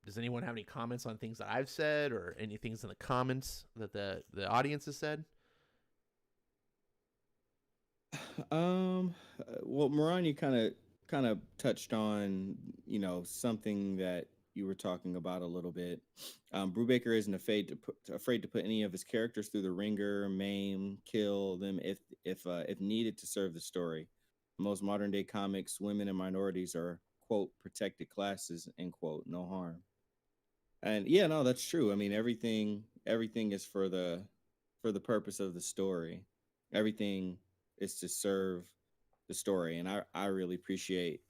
Does anyone have any comments on things that I've said, or any things in the comments that the audience has said? Well, Moran, you kind of touched on, something that you were talking about a little bit. Brubaker isn't afraid to put any of his characters through the ringer, maim, kill them if needed to serve the story. Most modern day comics, women and minorities are, quote, protected classes, end quote, no harm. And yeah, no, that's true. I mean, everything is for the purpose of the story. Everything is to serve the story. And I really appreciate,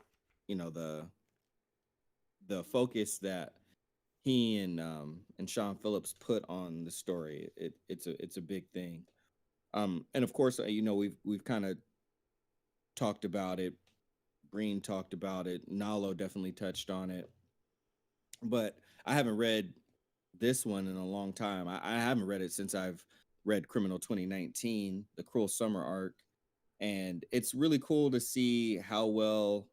the focus that he and Sean Phillips put on the story. It's a big thing. And of course, we've kind of talked about it. Breen talked about it. Nalo definitely touched on it. But I haven't read this one in a long time. I haven't read it since I've read Criminal 2019, the Cruel Summer arc. And it's really cool to see how well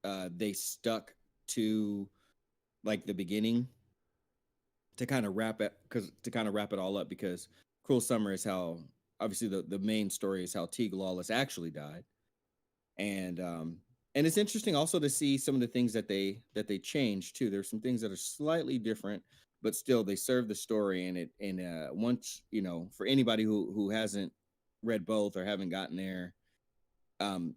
they stuck to like the beginning to kind of wrap it all up, because Cruel Summer is how, obviously the main story is how Teague Lawless actually died. And it's interesting also to see some of the things that they changed too. There's some things that are slightly different, but still they serve the story. And once, for anybody who hasn't read both or haven't gotten there,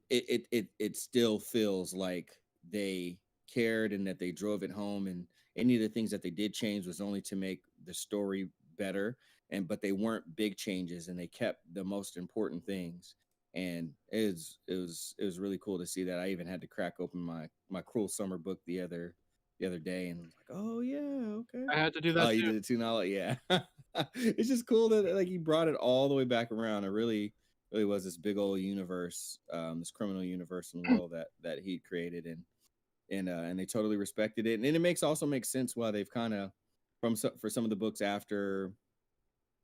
it still feels like they cared and that they drove it home, and any of the things that they did change was only to make the story better, but they weren't big changes, and they kept the most important things. And it was really cool to see that. I even had to crack open my Cruel Summer book the other day, and was like, oh yeah, okay. I had to do Oh, that you too. did it too, now? Yeah. It's just cool that like he brought it all the way back around. It really was this big old universe, this criminal universe and world that he created, and they totally respected it. And it also makes sense why they've kind of for some of the books after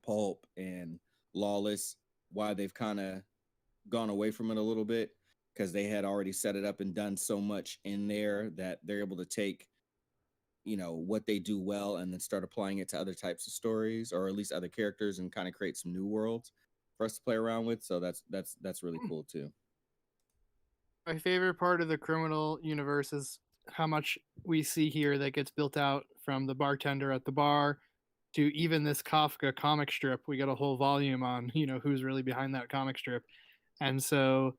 Pulp and Lawless, why they've kind of gone away from it a little bit, because they had already set it up and done so much in there that they're able to take what they do well and then start applying it to other types of stories, or at least other characters, and kind of create some new worlds for us to play around with. So that's really cool too. My favorite part of the criminal universe is how much we see here that gets built out, from the bartender at the bar to even this Kafka comic strip. We got a whole volume on, who's really behind that comic strip. And so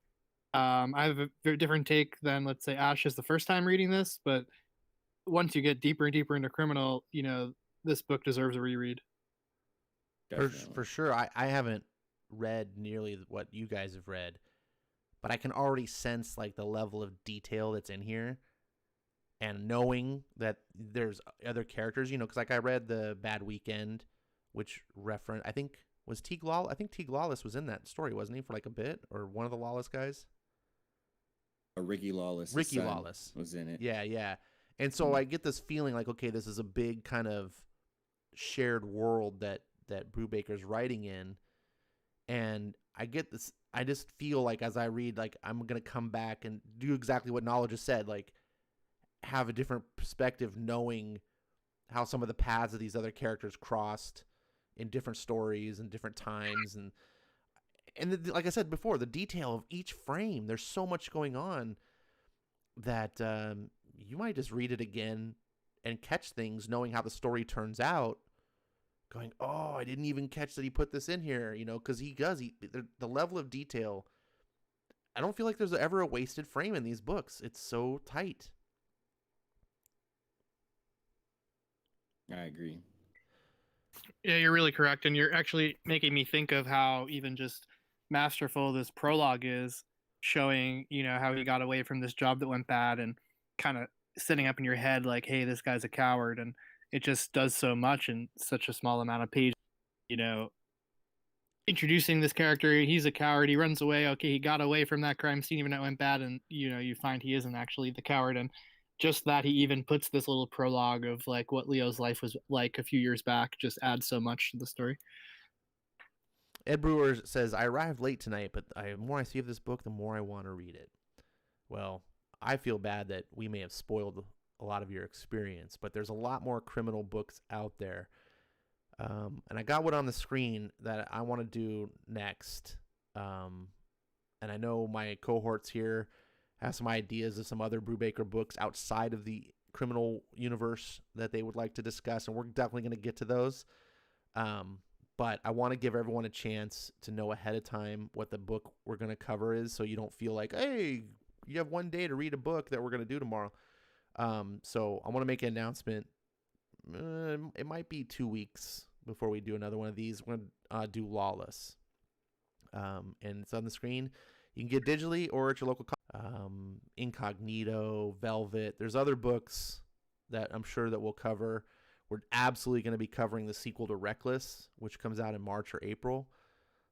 I have a very different take than, let's say, Ash's the first time reading this, but once you get deeper and deeper into criminal, this book deserves a reread. For sure. I haven't read nearly what you guys have read, but I can already sense like the level of detail that's in here, and knowing that there's other characters, because like I read the Bad Weekend, which I think Teague Lawless was in that story, wasn't he, for like a bit, or one of the Lawless guys? Ricky Lawless was in it. Yeah. And so I get this feeling like, okay, this is a big kind of shared world that Brubaker's writing in. And I get this, I just feel like as I read, like I'm going to come back and do exactly what Knowledge has said, like have a different perspective, knowing how some of the paths of these other characters crossed in different stories and different times. And like I said before, the detail of each frame, there's so much going on that you might just read it again and catch things, knowing how the story turns out, going, oh, I didn't even catch that he put this in here, because he does. The level of detail, I don't feel like there's ever a wasted frame in these books. It's so tight. I agree. Yeah, you're really correct. And you're actually making me think of how even just masterful this prologue is, showing, how he got away from this job that went bad, and kind of setting up in your head like, hey, this guy's a coward. And it just does so much in such a small amount of pages, introducing this character. He's a coward, he runs away, okay, he got away from that crime scene even though it went bad, and you find he isn't actually the coward. And just that he even puts this little prologue of like what Leo's life was like a few years back just adds so much to the story. Ed Brewer says, I arrived late tonight, but the more I see of this book, the more I want to read it. Well, I feel bad that we may have spoiled a lot of your experience, but there's a lot more criminal books out there. And I got one on the screen that I want to do next. And I know my cohorts here have some ideas of some other Brubaker books outside of the criminal universe that they would like to discuss, and we're definitely going to get to those. But I want to give everyone a chance to know ahead of time what the book we're going to cover is, so you don't feel like, hey, you have one day to read a book that we're going to do tomorrow. So I want to make an announcement. It might be 2 weeks before we do another one of these. We're going to do Lawless. And it's on the screen. You can get digitally or at your local Incognito, Velvet. There's other books that I'm sure that we'll cover. We're absolutely going to be covering the sequel to Reckless, which comes out in March or April.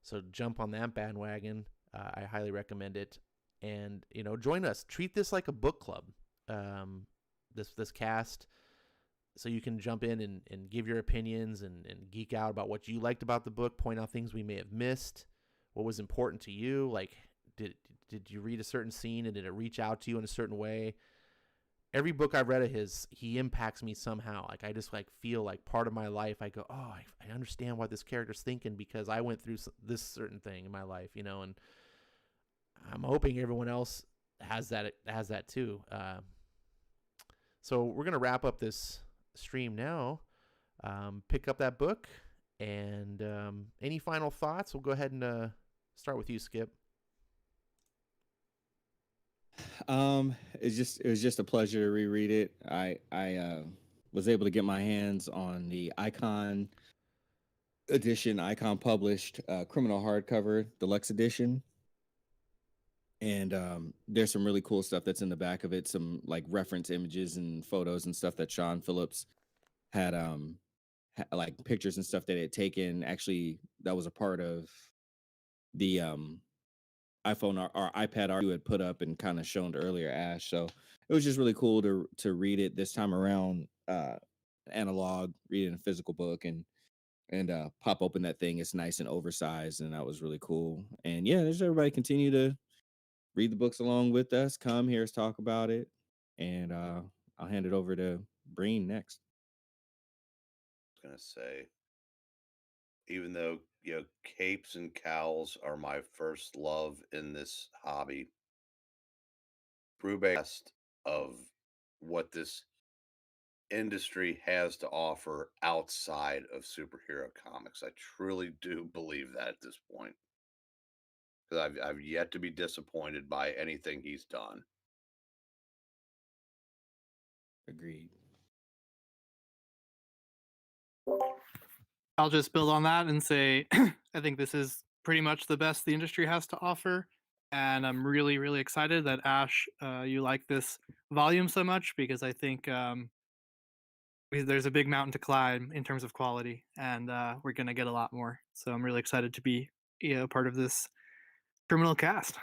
So jump on that bandwagon. I highly recommend it. And, join us. Treat this like a book club, this cast, so you can jump in and give your opinions and geek out about what you liked about the book, point out things we may have missed, what was important to you. Like, did you read a certain scene and did it reach out to you in a certain way? Every book I've read of his, he impacts me somehow. Like, I just feel like part of my life, I go, oh, I understand what this character's thinking because I went through this certain thing in my life, and I'm hoping everyone else has that too. So we're going to wrap up this stream now. Pick up that book, and any final thoughts? We'll go ahead and start with you, Skip. It was just a pleasure to reread it. I was able to get my hands on the Icon edition Icon published Criminal hardcover deluxe edition. And there's some really cool stuff that's in the back of it, some like reference images and photos and stuff that Sean Phillips had like pictures and stuff that he had taken. Actually, that was a part of the iPhone or iPad art you had put up and kind of shown earlier, Ash. So it was just really cool to read it this time around, analog, read it in a physical book, and pop open that thing. It's nice and oversized, and that was really cool. And yeah, just everybody continue to read the books along with us. Come hear us talk about it, and I'll hand it over to Breen next. I was gonna say, even though capes and cowls are my first love in this hobby, Brubaker of what this industry has to offer outside of superhero comics. I truly do believe that at this point, because I've yet to be disappointed by anything he's done. Agreed. I'll just build on that and say I think this is pretty much the best the industry has to offer. And I'm really, really excited that Ash, you like this volume so much, because I think there's a big mountain to climb in terms of quality, and we're going to get a lot more. So I'm really excited to be part of this criminal cast.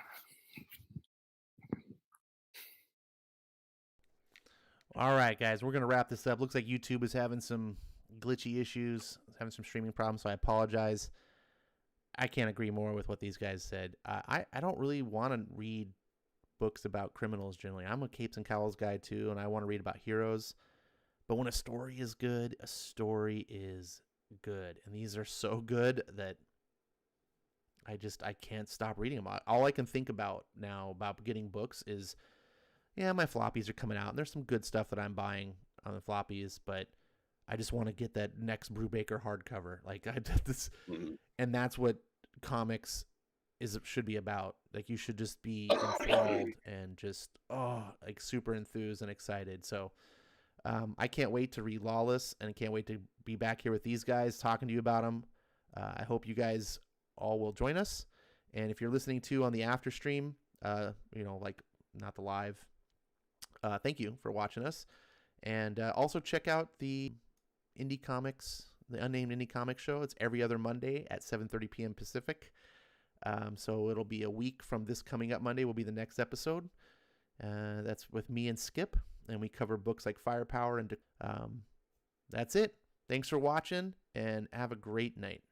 All right, guys, we're going to wrap this up. Looks like YouTube is having some glitchy issues, having some streaming problems, so I apologize. I can't agree more with what these guys said. I don't really want to read books about criminals generally. I'm a capes and cowls guy too, and I want to read about heroes. But when a story is good, a story is good. And these are so good that I can't stop reading them. All I can think about now about getting books is, yeah, my floppies are coming out, and there's some good stuff that I'm buying on the floppies, but I just want to get that next Brubaker hardcover. Like I did this, and that's what comics should be about. Like you should just be enthralled and just like super enthused and excited. So I can't wait to read Lawless, and I can't wait to be back here with these guys talking to you about them. I hope you guys all will join us. And if you're listening to on the after stream, like not the live, thank you for watching us. And also check out the Indie Comics, the Unnamed Indie Comics Show. It's every other Monday at 7:30 p.m. Pacific. So it'll be a week from this coming up Monday will be the next episode. That's with me and Skip, and we cover books like Firepower. And that's it. Thanks for watching, and have a great night.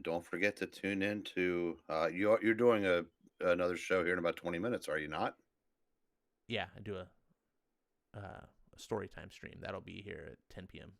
Don't forget to tune in to you're doing another show here in about 20 minutes, are you not? Yeah, I do a story time stream. That'll be here at 10 p.m.